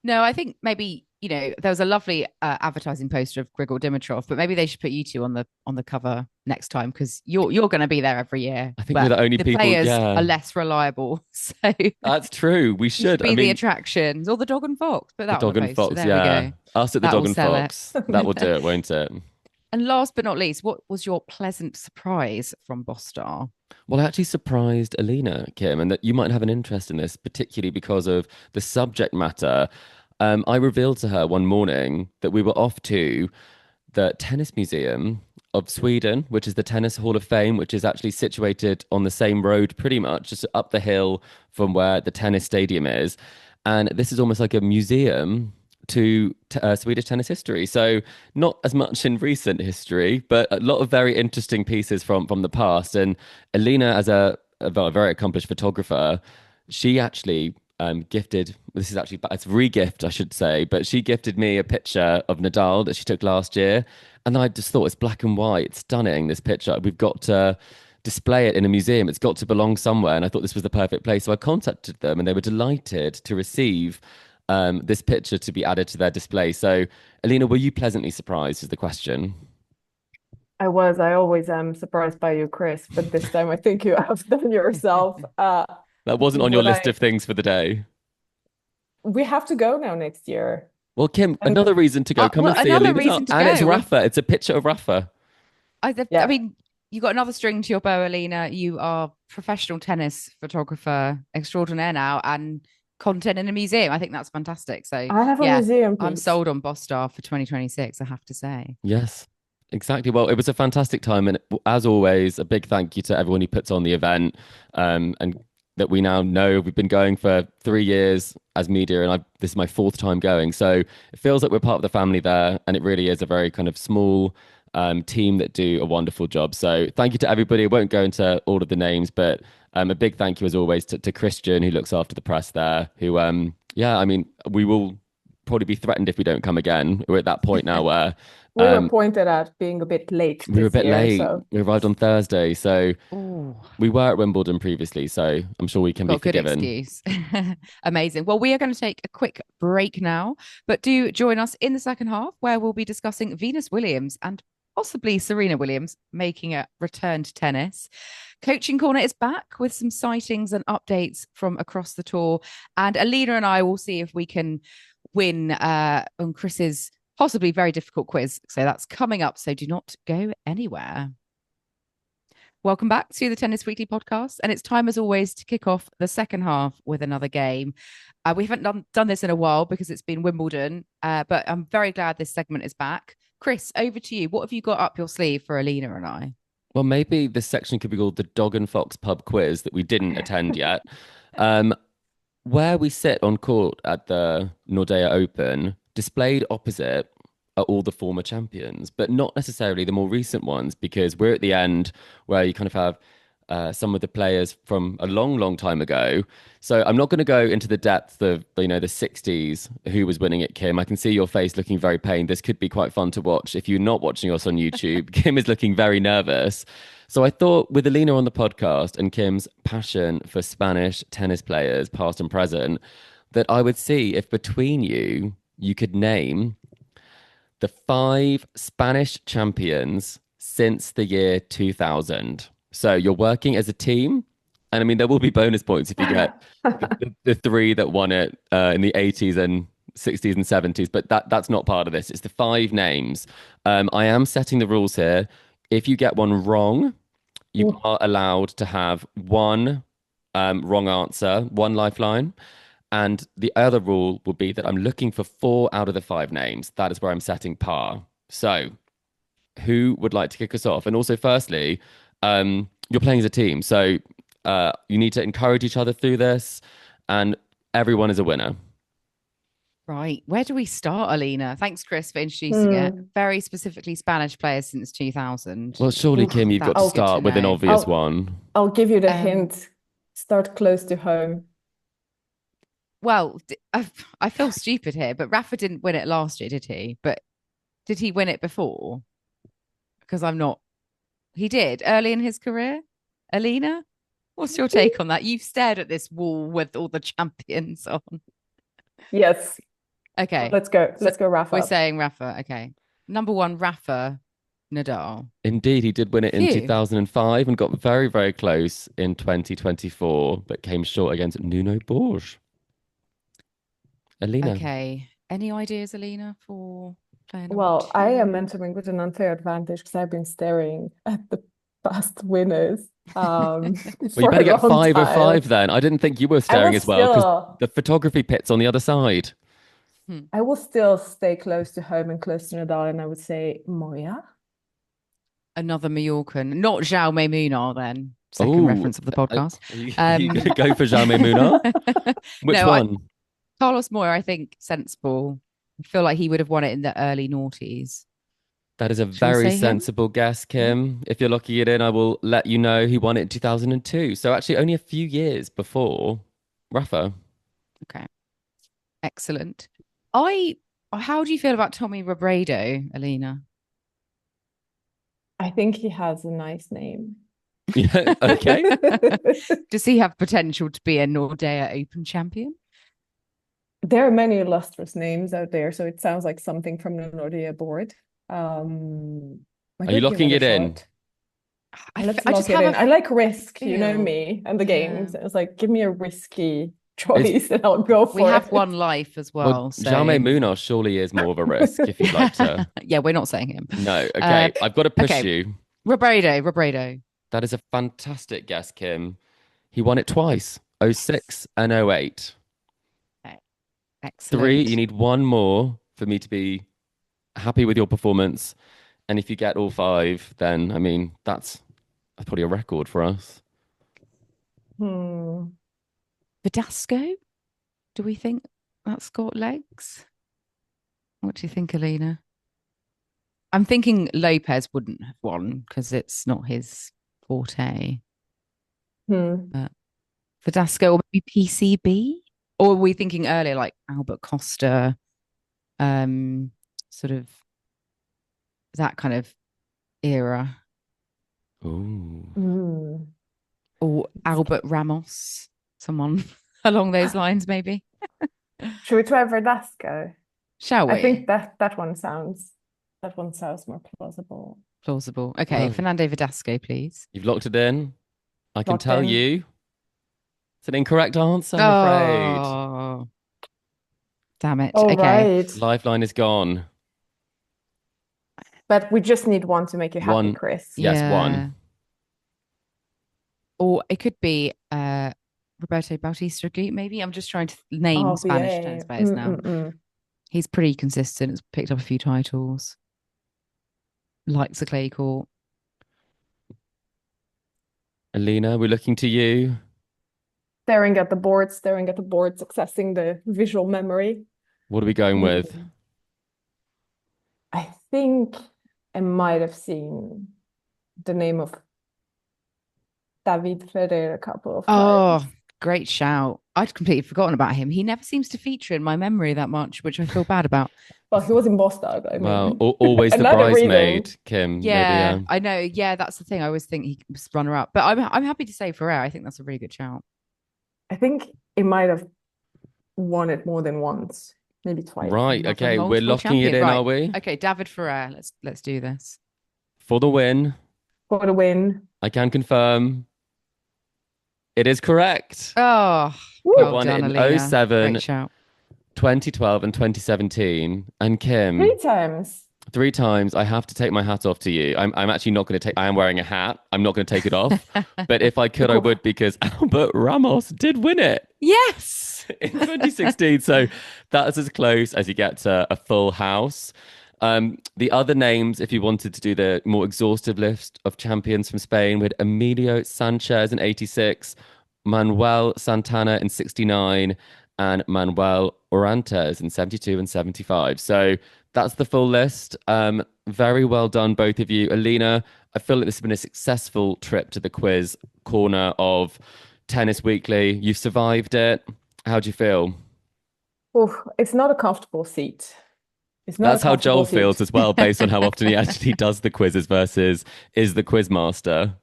No, I think maybe, there was a lovely advertising poster of Grigor Dimitrov, but maybe they should put you two on the cover next time because you're going to be there every year. I think we're But the only the people. players Yeah, are less reliable, so you that's true. We should should. I be the mean, attractions or the dog and fox. Put the that on the dog and poster. fox. There we Yeah, go. us at the That dog will and sell it. fox. That will do it, won't it? And last but not least, what was your pleasant surprise from Bostar? Well, I actually surprised Alina, Kim, and that you might have an interest in this, particularly because of the subject matter. I revealed to her one morning that we were off to the Tennis Museum of Sweden, which is the Tennis Hall of Fame, which is actually situated on the same road pretty much, just up the hill from where the tennis stadium is. And this is almost like a museum to Swedish tennis history. So not as much in recent history, but a lot of very interesting pieces from the past. And Alina, as a very accomplished photographer, she actually gifted, this is actually, it's re-gift, I should say, but she gifted me a picture of Nadal that she took last year. And I just thought it's black and white. It's stunning, this picture. We've got to display it in a museum. It's got to belong somewhere. And I thought this was the perfect place. So I contacted them and they were delighted to receive this picture to be added to their display. So, Alina, were you pleasantly surprised is the question? I always am surprised by you, Chris, but this time I think you have done yourself. That wasn't on your What list I of things for the day. We have to go now next year. Well, Kim, And another reason to go. Come Well, and see another Alina. Oh, reason to and it's go. Rafa. It's a picture of Rafa. I yeah, mean, you got another string to your bow, Alina. You are professional tennis photographer extraordinaire now and content in a museum. I think that's fantastic. So I have a yeah, museum I'm piece. sold on Bostar for 2026, I have to say. Yes, exactly. Well, it was a fantastic time. And as always, a big thank you to everyone who puts on the event and that we now know we've been going for 3 years as media. And this is my fourth time going. So it feels like we're part of the family there. And it really is a very kind of small team that do a wonderful job. So thank you to everybody. I won't go into all of the names, but a big thank you as always to Christian, who looks after the press there, who, yeah, I mean, we will probably be threatened if we don't come again. We're at that point now where We were pointed at being a bit late we were a this bit year, late. so We arrived on Thursday. So Oh, we were at Wimbledon previously. So I'm sure we can be got a good forgiven. excuse. Amazing. Well, we are going to take a quick break now, but do join us in the second half where we'll be discussing Venus Williams and possibly Serena Williams making a return to tennis. Coaching Corner is back with some sightings and updates from across the tour. And Alina and I will see if we can win on Chris's possibly very difficult quiz. So that's coming up. So do not go anywhere. Welcome back to the Tennis Weekly podcast. And it's time, as always, to kick off the second half with another game. We haven't done this in a while because it's been Wimbledon, but I'm very glad this segment is back. Chris, over to you. What have you got up your sleeve for Alina and I? Well, maybe this section could be called the Dog and Fox pub quiz that we didn't attend yet. Where we sit on court at the Nordea Open, displayed opposite are all the former champions, but not necessarily the more recent ones, because we're at the end where you kind of have some of the players from a long, long time ago. So I'm not going to go into the depth of, the 60s, who was winning it, Kim. I can see your face looking very pained. This could be quite fun to watch. If you're not watching us on YouTube, Kim is looking very nervous. So I thought, with Alina on the podcast and Kim's passion for Spanish tennis players, past and present, that I would see if between you could name the 5 Spanish champions since the year 2000. So you're working as a team. And I mean, there will be bonus points if you get the 3 that won it in the 80s and 60s and 70s. But that's not part of this. It's the 5 names. I am setting the rules here. If you get one wrong, you are allowed to have one wrong answer, one lifeline. And the other rule will be that I'm looking for 4 out of the 5 names. That is where I'm setting par. So who would like to kick us off? And also, firstly, you're playing as a team. So you need to encourage each other through this. And everyone is a winner. Right. Where do we start, Alina? Thanks, Chris, for introducing it. Very specifically Spanish players since 2000. Well, surely, Kim, you've got to start with an obvious one. I'll give you the hint. Start close to home. Well, I feel stupid here, but Rafa didn't win it last year, did he? But did he win it before? Because I'm not. He did early in his career. Alina, what's your take on that? You've stared at this wall with all the champions on. Yes. Okay. Let's go. Let's go, Rafa. We're saying Rafa. Okay. Number 1, Rafa Nadal. Indeed, he did win it in 2005 and got very, very close in 2024, but came short against Nuno Borges. Alina. Okay. Any ideas, Alina, for playing? Well, I am entering with an unfair advantage because I've been staring at the past winners. Well, you better get 5 of 5 then. I didn't think you were staring as well because the photography pit's on the other side. I will still stay close to home and close to Nadal, and I would say Moya. Another Mallorcan, not Jaume Minaur then. Second reference of the podcast. You go for Jaume Minaur? Which one? Carlos Moya, I think, sensible. I feel like he would have won it in the early noughties. That is a very sensible guess, Kim. If you're locking it in, I will let you know he won it in 2002. So actually only a few years before Rafa. Okay. Excellent. How do you feel about Tommy Robredo, Alina? I think he has a nice name. Yeah, okay. Does he have potential to be a Nordea Open champion? There are many illustrious names out there, so it sounds like something from the Nordea board. Are you locking it in? Let's lock it in. I like risk, you know me, and the games. It was like, give me a risky choice and I'll go for it. We have one life as well. So. Jaume Minaur surely is more of a risk if you'd like to. Yeah, we're not saying him. No, okay. I've got to push you. Robredo. That is a fantastic guess, Kim. He won it twice, 06 and 08. Okay. Excellent. 3, you need one more for me to be happy with your performance. And if you get all 5, then, I mean, that's probably a record for us. Verdasco? Do we think that's got legs? What do you think, Alina? I'm thinking Lopez wouldn't have won because it's not his forte. But Verdasco or maybe PCB? Or are we thinking earlier like Albert Costa, sort of that kind of era? Ooh. Or Albert Ramos, someone along those lines, maybe. Should we try Verdasco? Shall we? I think that one sounds more plausible. Okay, Fernando Verdasco, please. You've locked it in. I can tell you it's an incorrect answer, I'm afraid. Damn it. All okay. right. Lifeline is gone. But we just need one to make you happy, One. Chris. Yes, Yeah. one. Or it could be Roberto Bautista Agut, maybe. I'm just trying to name Spanish tennis players now. He's pretty consistent. He's picked up a few titles. Likes a clay court. Alina, we're looking to you. Staring at the boards, accessing the visual memory. What are we going with? I think I might have seen the name of David Ferrer a couple of times. Oh, great shout. I'd completely forgotten about him. He never seems to feature in my memory that much, which I feel bad about. Well, he was in Bastad, I mean. Well, always the Another bridesmaid, reason. Kim. Yeah, Maybe, I know. Yeah, that's the thing. I always think he was runner-up. But I'm happy to say Ferrer. I think that's a really good shout. I think he might have won it more than once, maybe twice. Right, Not a okay, we're multiple locking it champion. in, Right. are we? Okay, David Ferrer. Let's do this. For the win, For the win. I can confirm it is correct. Oh, Woo! He well won done, it in Alina. 07, Great shout. 2012 and 2017. And Kim, 3 times. 3 times, I have to take my hat off to you. I'm actually not going to take, I am wearing a hat. I'm not going to take it off. But if I could, I would, because Albert Ramos did win it Yes. in 2016. So that's as close as you get to a full house. The other names, if you wanted to do the more exhaustive list of champions from Spain, with Emilio Sanchez in 86, Manuel Santana in 69, and Manuel Orantes in 72 and 75. So that's the full list. Very well done, both of you. Alina, I feel like this has been a successful trip to the quiz corner of Tennis Weekly. You've survived it. How do you feel? Oh, it's not a comfortable seat. It's not That's a how comfortable Joel seat. feels as well, based on how often he actually does the quizzes versus is the quiz master.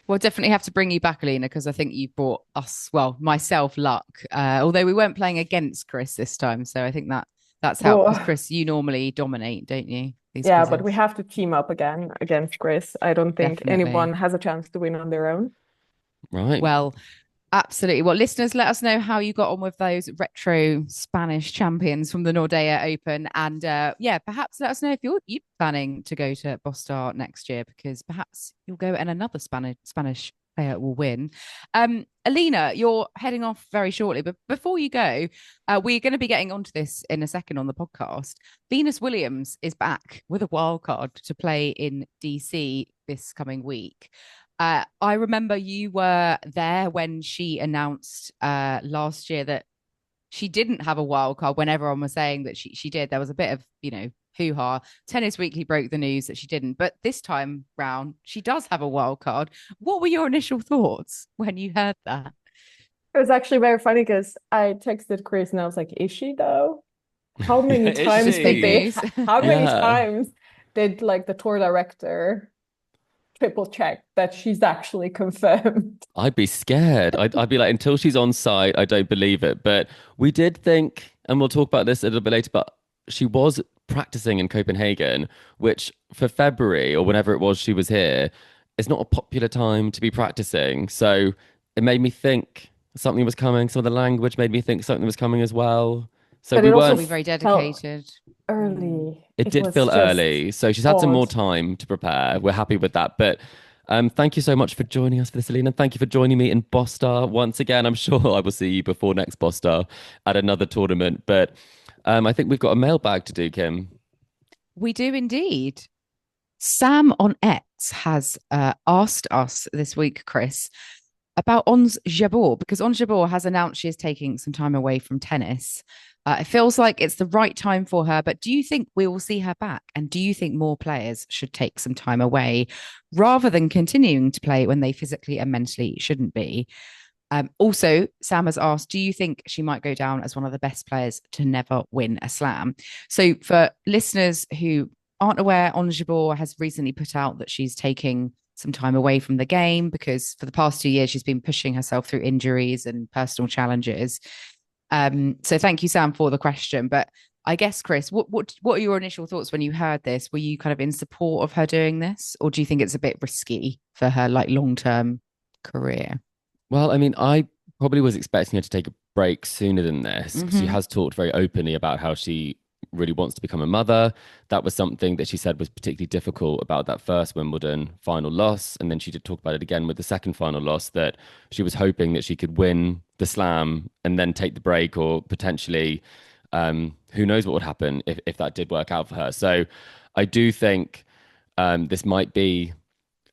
We'll definitely have to bring you back, Alina, because I think you brought us, well, myself, luck. Although we weren't playing against Chris this time, so I think that's how. Because Chris, you normally dominate, don't you? Yeah, but we have to team up again against Chris. I don't think anyone has a chance to win on their own. Right. Well, absolutely. Well, listeners, let us know how you got on with those retro Spanish champions from the Nordea Open. And yeah, perhaps let us know if you're planning to go to Bastad next year, because perhaps you'll go and another Spanish player will win. Alina, you're heading off very shortly, but before you go, we're going to be getting onto this in a second on the podcast. Venus Williams is back with a wild card to play in DC this coming week. I remember you were there when she announced last year that she didn't have a wild card, when everyone was saying that she did. There was a bit of, hoo-ha. Tennis Weekly broke the news that she didn't. But this time round, she does have a wild card. What were your initial thoughts when you heard that? It was actually very funny because I texted Chris and I was like, is she though? How many times did like the tour director triple check that she's actually confirmed? I'd be scared. I'd be like, until she's on site, I don't believe it. But we did think, and we'll talk about this a little bit later, but she was practicing in Copenhagen, which for February or whenever it was she was here, it's not a popular time to be practicing. So it made me think something was coming. Some of the language made me think something was coming as well. So but we weren't very dedicated. Early. It did feel early. So she's had some more time to prepare. We're happy with that. But thank you so much for joining us for this, Alina. Thank you for joining me in Bastad once again. I'm sure I will see you before next Bastad at another tournament. But I think we've got a mailbag to do, Kim. We do indeed. Sam on X has asked us this week, Chris, about Ons Jabeur, because Ons Jabeur has announced she is taking some time away from tennis. It feels like it's the right time for her, but do you think we will see her back? And do you think more players should take some time away rather than continuing to play when they physically and mentally shouldn't be? Also, Sam has asked, do you think she might go down as one of the best players to never win a slam? So for listeners who aren't aware, Ons Jabeur has recently put out that she's taking some time away from the game because for the past 2 years, she's been pushing herself through injuries and personal challenges. So thank you, Sam, for the question. But I guess, Chris, what are your initial thoughts when you heard this? Were you kind of in support of her doing this, or do you think it's a bit risky for her like long-term career? Well, I mean, I probably was expecting her to take a break sooner than this because she has talked very openly about how she really wants to become a mother. That was something that she said was particularly difficult about that first Wimbledon final loss. And then she did talk about it again with the second final loss, that she was hoping that she could win the slam and then take the break, or potentially who knows what would happen if that did work out for her. So I do think this might be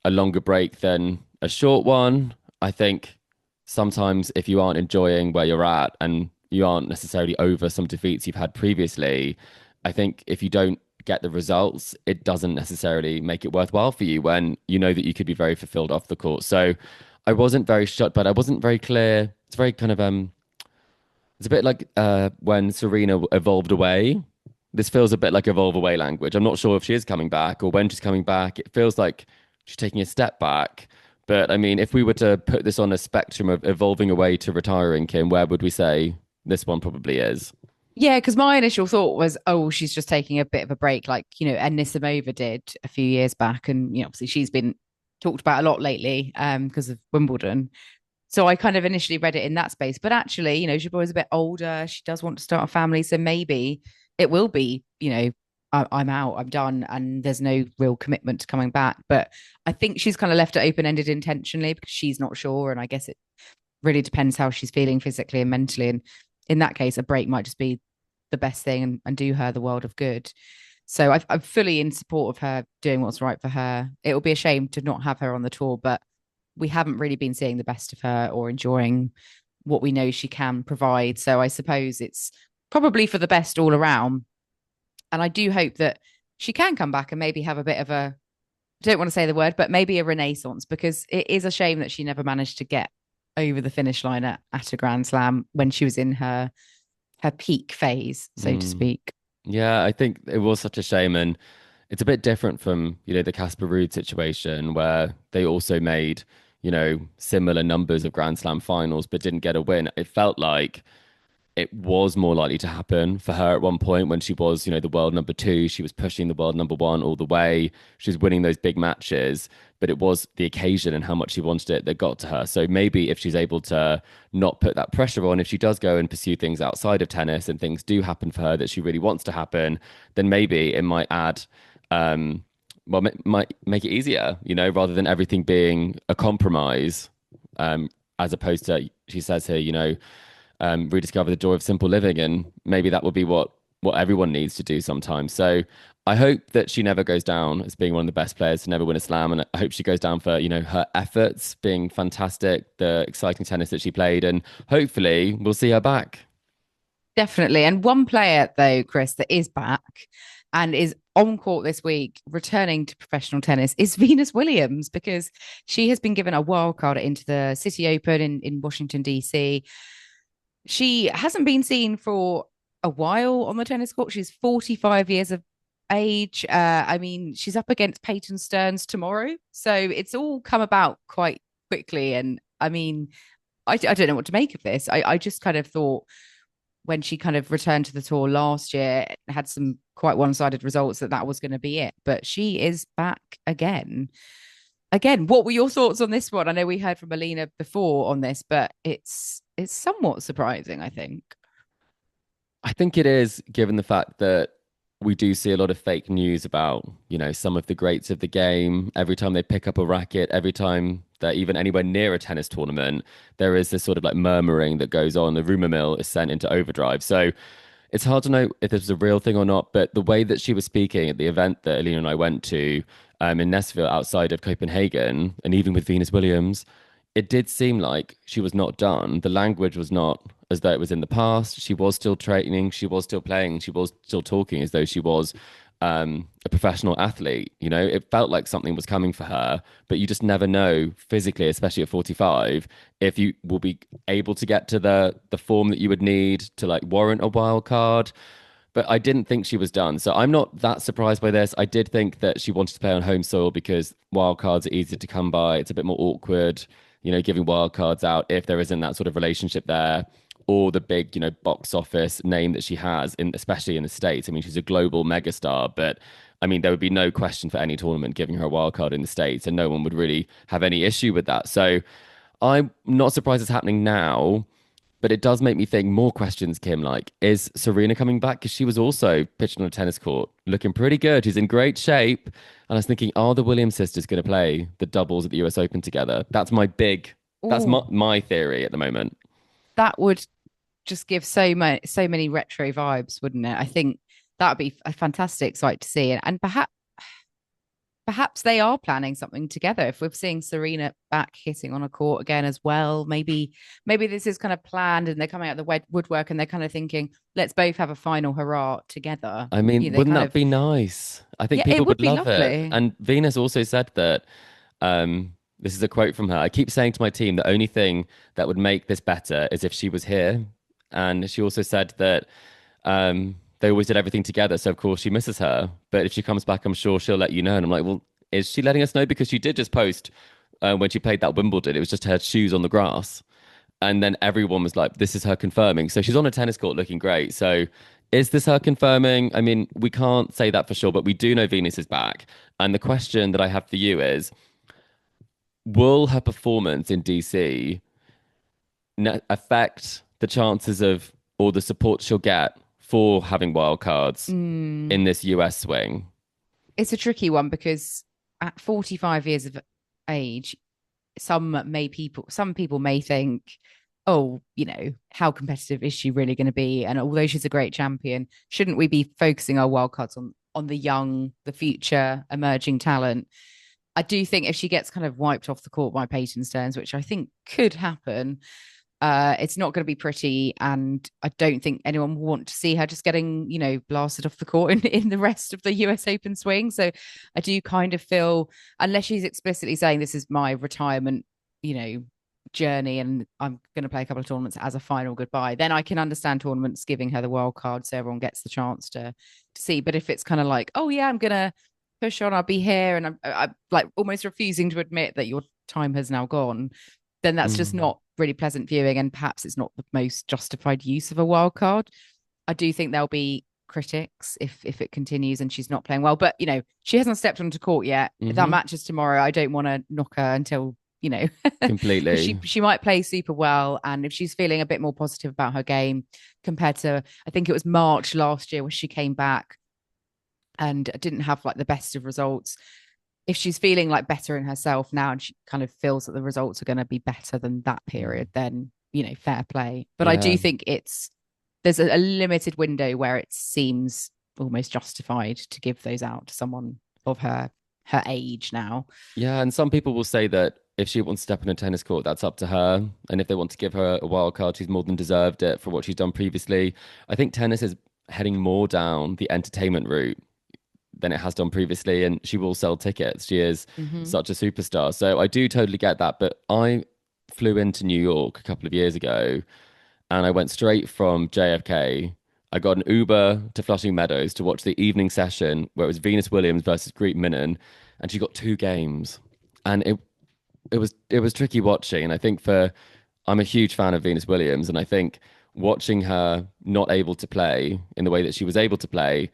a longer break than a short one. I think sometimes if you aren't enjoying where you're at and you aren't necessarily over some defeats you've had previously, I think if you don't get the results, it doesn't necessarily make it worthwhile for you when you know that you could be very fulfilled off the court. So I wasn't very shocked, but I wasn't very clear. It's very kind of it's a bit like when Serena evolved away. This feels a bit like evolve away language. I'm not sure if she is coming back or when she's coming back. It feels like she's taking a step back. But I mean, if we were to put this on a spectrum of evolving away to retiring, Kim, where would we say this one probably is? Yeah, because my initial thought was, oh, she's just taking a bit of a break, like, Anisimova did a few years back. And, obviously she's been talked about a lot lately because of Wimbledon. So I kind of initially read it in that space. But actually, Jabeur is a bit older. She does want to start a family. So maybe it will be, I'm out, I'm done, and there's no real commitment to coming back. But I think she's kind of left it open-ended intentionally because she's not sure. And I guess it really depends how she's feeling physically and mentally. And in that case, a break might just be the best thing and do her the world of good. So I'm fully in support of her doing what's right for her. It will be a shame to not have her on the tour, but we haven't really been seeing the best of her or enjoying what we know she can provide. So I suppose it's probably for the best all around. And I do hope that she can come back and maybe have a bit of a, I don't want to say the word, but maybe a renaissance, because it is a shame that she never managed to get over the finish line at a Grand Slam when she was in her peak phase, so to speak. Yeah, I think it was such a shame. And it's a bit different from, the Casper Ruud situation where they also made, similar numbers of Grand Slam finals, but didn't get a win. It felt like it was more likely to happen for her at one point when she was, the world number two. She was pushing the world number one all the way. She was winning those big matches, but it was the occasion and how much she wanted it that got to her. So maybe if she's able to not put that pressure on, if she does go and pursue things outside of tennis and things do happen for her that she really wants to happen, then maybe it might add, might make it easier, rather than everything being a compromise, as opposed to, she says here, rediscover the joy of simple living, and maybe that would be what everyone needs to do sometimes. So I hope that she never goes down as being one of the best players to never win a slam, and I hope she goes down for her efforts being fantastic, the exciting tennis that she played, and hopefully we'll see her back. Definitely. And one player though, Chris, that is back and is on court this week, returning to professional tennis, is Venus Williams, because she has been given a wild card into the Citi Open in Washington, D.C. She hasn't been seen for a while on the tennis court. She's 45 years of age. I mean, she's up against Peyton Sterns tomorrow. So it's all come about quite quickly. And I mean, I don't know what to make of this. I just kind of thought when she kind of returned to the tour last year, had some quite one-sided results, that was going to be it. But she is back again. Again, what were your thoughts on this one? I know we heard from Alina before on this, but it's somewhat surprising, I think. I think it is, given the fact that we do see a lot of fake news about, some of the greats of the game. Every time they pick up a racket, every time they're even anywhere near a tennis tournament, there is this sort of like murmuring that goes on. The rumor mill is sent into overdrive. So it's hard to know if this is a real thing or not, but the way that she was speaking at the event that Alina and I went to in Næstved outside of Copenhagen, and even with Venus Williams, it did seem like she was not done. The language was not as though it was in the past. She was still training, she was still playing, she was still talking as though she was a professional athlete. It felt like something was coming for her, but you just never know physically, especially at 45, if you will be able to get to the form that you would need to like warrant a wild card. But I didn't think she was done. So I'm not that surprised by this. I did think that she wanted to play on home soil because wild cards are easier to come by. It's a bit more awkward, giving wild cards out if there isn't that sort of relationship there, or the big, box office name that she has, especially in the States. I mean, she's a global megastar, but I mean, there would be no question for any tournament giving her a wild card in the States, and no one would really have any issue with that. So I'm not surprised it's happening now. But it does make me think more questions, Kim. Like, is Serena coming back? Because she was also pitching on a tennis court, looking pretty good. She's in great shape. And I was thinking, are the Williams sisters going to play the doubles at the US Open together? That's Oh, my theory at the moment. that would just give so many retro vibes, wouldn't it? I think that would be a fantastic sight to see. And perhaps they are planning something together. If we're seeing Serena back hitting on a court again as well, maybe this is kind of planned and they're coming out the woodwork and they're kind of thinking, let's both have a final hurrah together. I mean, They wouldn't kind that of, be nice? I think yeah, it people would would be love it. lovely. And Venus also said that this is a quote from her. I keep saying to my team, the only thing that would make this better is if she was here. And she also said that they always did everything together. So, of course, she misses her. But if she comes back, I'm sure she'll let you know. And I'm like, well, is she letting us know? Because she did just post when she played that Wimbledon, it was just her shoes on the grass. And then everyone was like, this is her confirming. So she's on a tennis court looking great. So is this her confirming? I mean, we can't say that for sure, but we do know Venus is back. And the question that I have for you is, will her performance in DC affect the chances of or the support she'll get for having wild cards Mm, in this US swing? it's a tricky one because at 45 years of age, some people may think, oh, how competitive is she really going to be? And although she's a great champion, shouldn't we be focusing our wildcards on the young, the future emerging talent? I do think if she gets kind of wiped off the court by Peyton Sterns, which I think could happen, it's not going to be pretty, and I don't think anyone will want to see her just getting, blasted off the court in the rest of the US Open swing. So I do kind of feel, unless she's explicitly saying this is my retirement, journey, and I'm going to play a couple of tournaments as a final goodbye, then I can understand tournaments giving her the wild card so everyone gets the chance to see. But if it's kind of like, oh yeah, I'm going to push on, I'll be here, and I'm like almost refusing to admit that your time has now gone, then that's just Mm. not really pleasant viewing, and perhaps it's not the most justified use of a wild card. I do think there'll be critics if it continues and she's not playing well, but she hasn't stepped onto court yet. If that Hmm. match is tomorrow, I don't want to knock her until because Completely. she might play super well, and if she's feeling a bit more positive about her game compared to, I think it was March last year where she came back and didn't have like the best of results, if she's feeling like better in herself now and she kind of feels that the results are going to be better than that period, then fair play. But I Yeah. do think there's a limited window where it seems almost justified to give those out to someone of her age now. Yeah. And some people will say that if she wants to step on a tennis court, that's up to her. And if they want to give her a wild card, she's more than deserved it for what she's done previously. I think tennis is heading more down the entertainment route than it has done previously, and she will sell tickets. She is Mm-hmm. such a superstar. So I do totally get that. But I flew into New York a couple of years ago and I went straight from JFK. I got an Uber to Flushing Meadows to watch the evening session where it was Venus Williams versus Greet Minnen, and she got two games. And it was tricky watching. And I think I'm a huge fan of Venus Williams, and I think watching her not able to play in the way that she was able to play,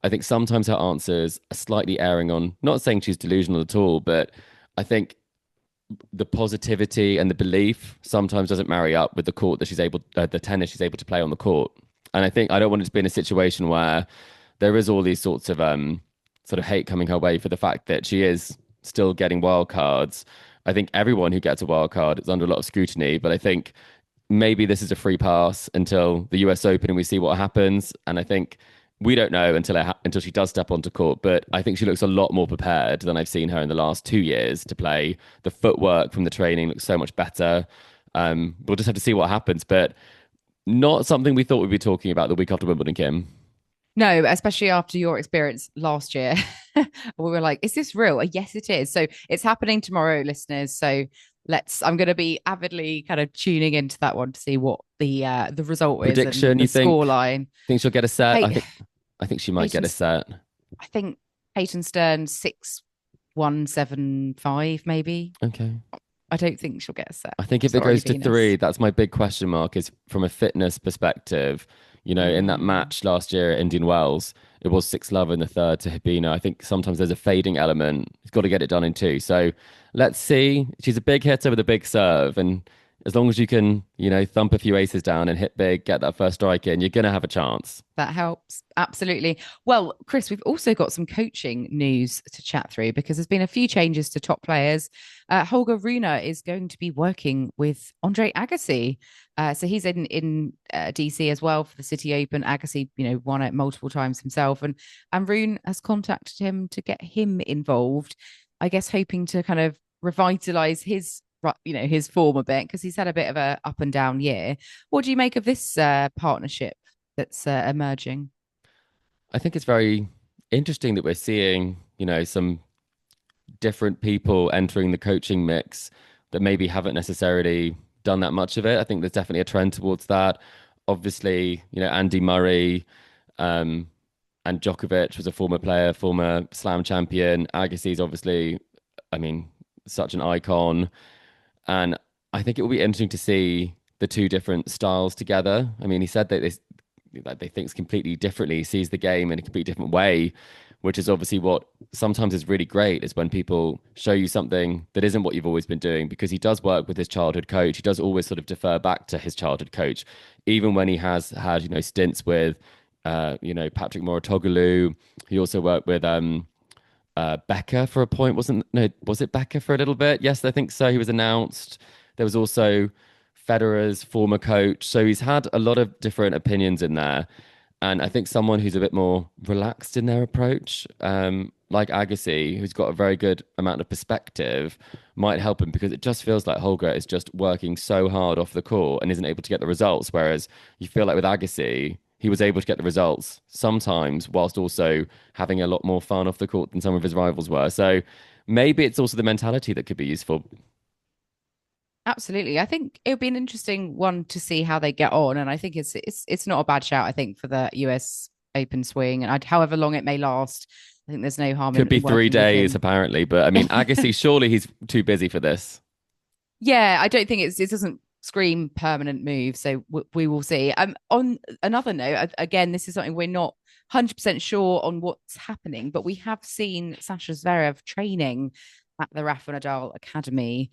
I think sometimes her answers are slightly erring on, not saying she's delusional at all, but I think the positivity and the belief sometimes doesn't marry up with the tennis she's able to play on the court. And I think I don't want it to be in a situation where there is all these sorts of sort of hate coming her way for the fact that she is still getting wild cards. I think everyone who gets a wild card is under a lot of scrutiny, but I think maybe this is a free pass until the US Open and we see what happens. And I think we don't know until she does step onto court, but I think she looks a lot more prepared than I've seen her in the last 2 years to play. The footwork from the training looks so much better. We'll just have to see what happens, but not something we thought we'd be talking about the week after Wimbledon, Kim. No, especially after your experience last year. We were like, is this real? Yes, it is. So it's happening tomorrow, listeners. So I'm going to be avidly kind of tuning into that one to see what the result is and Prediction, the you score line. think she'll get a set? Hey, I think she might get a Peyton's, set. I think Peyton Sterns 6-1-7-5, maybe. Okay. I don't think she'll get a set. I think if it Sorry, goes to Venus. three, that's my big question mark is from a fitness perspective. In that Mm. match last year at Indian Wells, it was 6-love in the third to Habina. I think sometimes there's a fading element. He's got to get it done in two. So let's see. She's a big hitter with a big serve. And as long as you can, thump a few aces down and hit big, get that first strike in, you're going to have a chance. That helps. Absolutely. Well, Chris, we've also got some coaching news to chat through because there's been a few changes to top players. Holger Rune is going to be working with Andre Agassi. So he's in DC as well for the Citi Open. Agassi, won it multiple times himself. And Rune has contacted him to get him involved, I guess hoping to kind of revitalize his form a bit because he's had a bit of a up and down year. What do you make of this partnership that's emerging? I think it's very interesting that we're seeing, some different people entering the coaching mix that maybe haven't necessarily done that much of it. I think there's definitely a trend towards that. Obviously, Andy Murray and Djokovic was a former player, former slam champion. Agassi's obviously, such an icon. And I think it will be interesting to see the two different styles together. He said that they think completely differently, sees the game in a completely different way, which is obviously what sometimes is really great is when people show you something that isn't what you've always been doing, because he does work with his childhood coach. He does always sort of defer back to his childhood coach, even when he has had, stints with, Patrick Mouratoglou. He also worked with Becker for a point. Was it Becker for a little bit? Yes, I think so. He was announced. There was also Federer's former coach. So he's had a lot of different opinions in there. And I think someone who's a bit more relaxed in their approach, like Agassi, who's got a very good amount of perspective, might help him, because it just feels like Holger is just working so hard off the court and isn't able to get the results. Whereas you feel like with Agassi, he was able to get the results sometimes whilst also having a lot more fun off the court than some of his rivals were. So maybe it's also the mentality that could be useful. Absolutely. I think it would be an interesting one to see how they get on. And I think it's not a bad shout, I think, for the US Open swing. And however long it may last, I think there's no harm in Could be 3 days, apparently. But Agassi, surely he's too busy for this. Yeah, I don't think it doesn't scream permanent move. So we will see. On another note, again, this is something we're not 100% sure on what's happening, but we have seen Sasha Zverev training at the Rafa Nadal Academy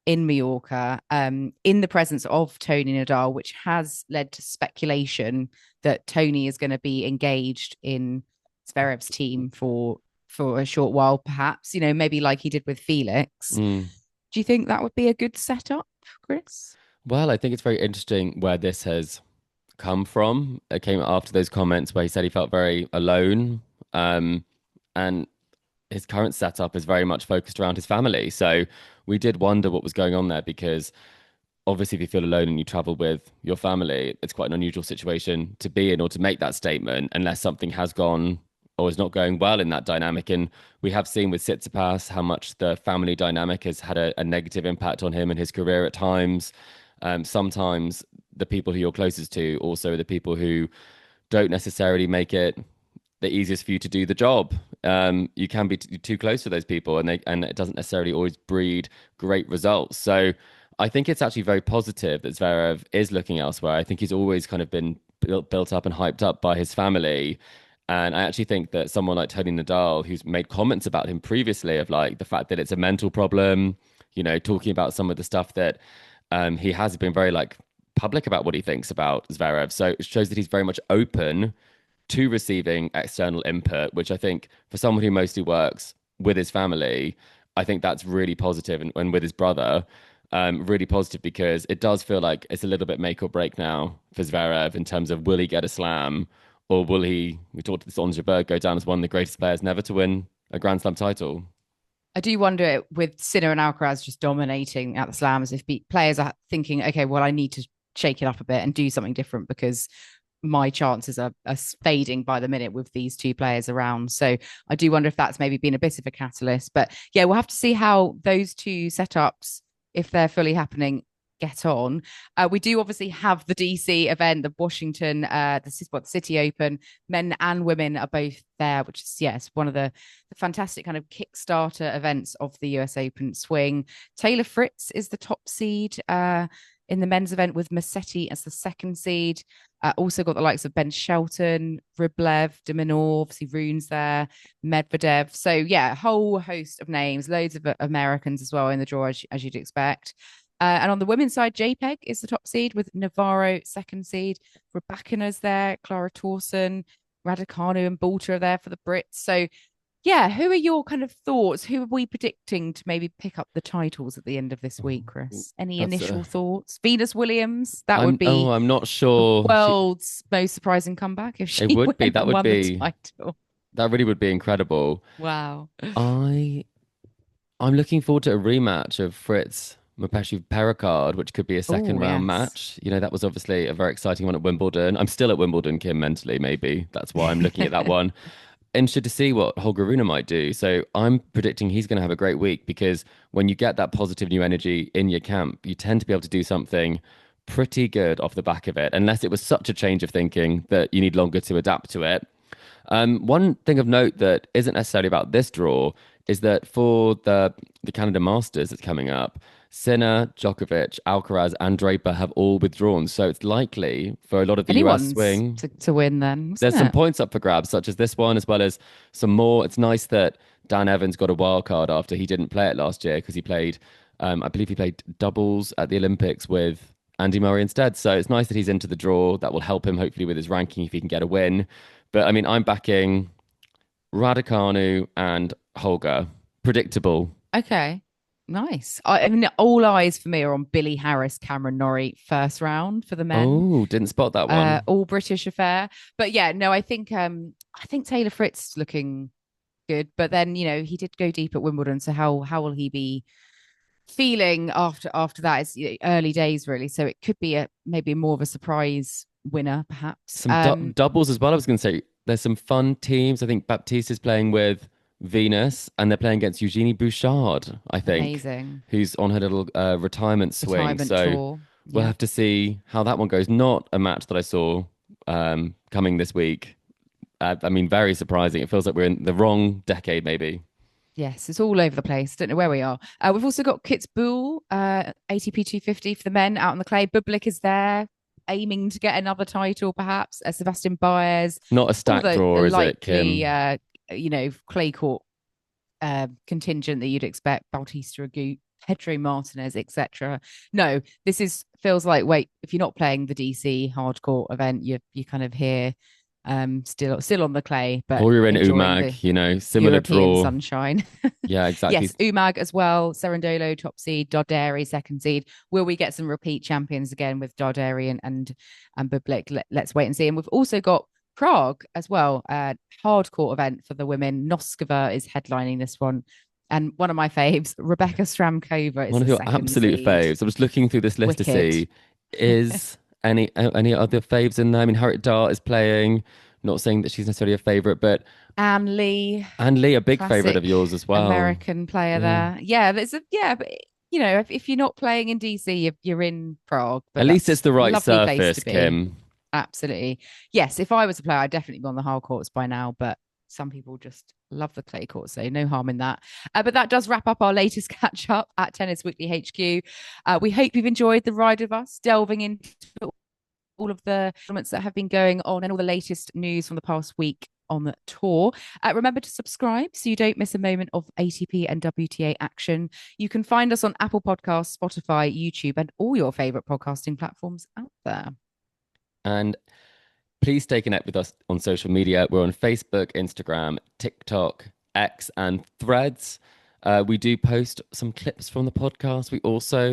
in Mallorca, in the presence of Toni Nadal, which has led to speculation that Toni is going to be engaged in Zverev's team for a short while, perhaps, maybe like he did with Felix. Do you think that would be a good setup, Chris? Well, I think it's very interesting where this has come from. It came after those comments where he said he felt very alone. And his current setup is very much focused around his family. So we did wonder what was going on there, because obviously if you feel alone and you travel with your family, it's quite an unusual situation to be in or to make that statement unless something has gone or is not going well in that dynamic. And we have seen with Tsitsipas how much the family dynamic has had a negative impact on him and his career at times. Sometimes the people who you're closest to also are the people who don't necessarily make it the easiest for you to do the job. You can be too close to those people, and it doesn't necessarily always breed great results. So I think it's actually very positive that Zverev is looking elsewhere. I think he's always kind of been built up and hyped up by his family. And I actually think that someone like Toni Nadal, who's made comments about him previously of like the fact that it's a mental problem, talking about some of the stuff that he has been very like public about what he thinks about Zverev. So it shows that he's very much open to receiving external input, which I think for someone who mostly works with his family, I think that's really positive. And with his brother, really positive, because it does feel like it's a little bit make or break now for Zverev in terms of will he get a slam, or will he, we talked to this Ons Jabeur, go down as one of the greatest players never to win a Grand Slam title. I do wonder with Sinner and Alcaraz just dominating at the slams, if players are thinking, okay, well, I need to shake it up a bit and do something different because my chances are fading by the minute with these two players around. So I do wonder if that's maybe been a bit of a catalyst. But yeah, we'll have to see how those two setups, if they're fully happening, get on. We do obviously have the DC event, the Washington, the Citi Open. Men and women are both there, which is, yes, one of the fantastic kind of Kickstarter events of the US Open swing. Taylor Fritz is the top seed in the men's event, with Musetti as the second seed. Also got the likes of Ben Shelton, Rublev, de Minaur, obviously Rune's there, Medvedev. So yeah, a whole host of names, loads of Americans as well in the draw, as you'd expect. And on the women's side, JPEG is the top seed with Navarro second seed. Rebecca's there, Clara Towson, Raducanu and Boulter are there for the Brits. So yeah, who are your kind of thoughts? Who are we predicting to maybe pick up the titles at the end of this week, Chris? Any That's initial thoughts? Venus Williams, that would I'm be I'm not the sure. world's most surprising comeback if she It would be. went That and would won the be. title. That really would be incredible. Wow. I I'm looking forward to a rematch of Fritz Mopeshu Pericard, which could be a second Oh, round yes. match. You know, that was obviously a very exciting one at Wimbledon. I'm still at Wimbledon, Kim, mentally, maybe. That's why I'm looking at that one. Interested to see what Holger Rune might do. So I'm predicting he's going to have a great week because when you get that positive new energy in your camp, you tend to be able to do something pretty good off the back of it, unless it was such a change of thinking that you need longer to adapt to it. One thing of note that isn't necessarily about this draw is that for the Canada Masters that's coming up, Sinner, Djokovic, Alcaraz, and Draper have all withdrawn. So it's likely for a lot of the US Anyone's swing. to win then, There's isn't some it? points up for grabs, such as this one, as well as some more. It's nice that Dan Evans got a wild card after he didn't play it last year because he played, I believe he played doubles at the Olympics with Andy Murray instead. So it's nice that he's into the draw. That will help him hopefully with his ranking if he can get a win. But I mean, I'm backing Raducanu and Holger. Predictable. Okay. Nice. I mean, all eyes for me are on Billy Harris, Cameron Norrie, first round for the men. Oh, didn't spot that one. All British affair. But yeah, no, I think Taylor Fritz looking good. But then, he did go deep at Wimbledon. So how will he be feeling after that? It's early days, really. So it could be maybe more of a surprise winner, perhaps. Some doubles as well. I was going to say there's some fun teams. I think Baptiste is playing with Venus, and they're playing against Eugenie Bouchard, I think, Amazing. who's on her little retirement swing. Retirement So tour. we'll Yeah. have to see how that one goes. Not a match that I saw coming this week. I mean, very surprising. It feels like we're in the wrong decade, maybe. Yes, it's all over the place. Don't know where we are. We've also got Kitzbühel, ATP 250 for the men out on the clay. Bublik is there, aiming to get another title, perhaps. Sebastian Baez. Not a stack draw, is it, Kim? Clay court contingent that you'd expect. Bautista Agut, Pedro Martinez, etc. No, feels like, wait, if you're not playing the DC hardcore event, you're kind of here. Still on the clay, but Or you're in enjoying Umag, similar European draw. sunshine. Yeah, exactly. Yes, Umag as well. Serendolo, top seed. Darderi, second seed. Will we get some repeat champions again with Darderi and Bublik? Let's wait and see. And we've also got Prague as well. Hardcore event for the women. Noskova is headlining this one. And one of my faves, Rebecca Stramkova, is One of the your second absolute seed. faves. I was looking through this list to see is any other faves in there. I mean, Harriet Dart is playing. Not saying that she's necessarily a favorite, but Anne Lee, a big classic favorite of yours as well. American player there. Yeah, but but if you're not playing in DC, you're in Prague. But at least it's the right lovely place surface, to be. Kim. Absolutely. Yes, if I was a player, I'd definitely be on the hard courts by now, but some people just love the clay court, so no harm in that. But that does wrap up our latest catch up at Tennis Weekly HQ. We hope you've enjoyed the ride with us, delving into all of the elements that have been going on and all the latest news from the past week on the tour. Remember to subscribe so you don't miss a moment of ATP and WTA action. You can find us on Apple Podcasts, Spotify, YouTube, and all your favorite podcasting platforms out there. And please stay connected with us on social media. We're on Facebook, Instagram, TikTok, X, and Threads. We do post some clips from the podcast.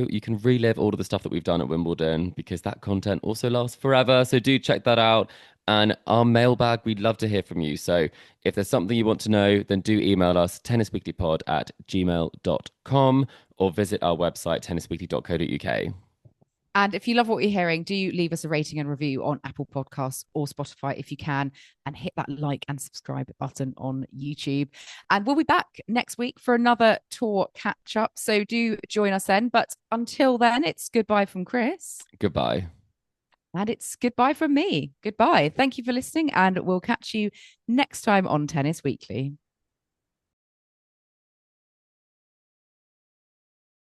You can relive all of the stuff that we've done at Wimbledon because that content also lasts forever. So do check that out. And our mailbag, we'd love to hear from you. So if there's something you want to know, then do email us tennisweeklypod@gmail.com or visit our website, tennisweekly.co.uk. And if you love what you're hearing, do leave us a rating and review on Apple Podcasts or Spotify if you can, and hit that like and subscribe button on YouTube. And we'll be back next week for another tour catch up. So do join us then. But until then, it's goodbye from Chris. Goodbye. And it's goodbye from me. Goodbye. Thank you for listening, and we'll catch you next time on Tennis Weekly.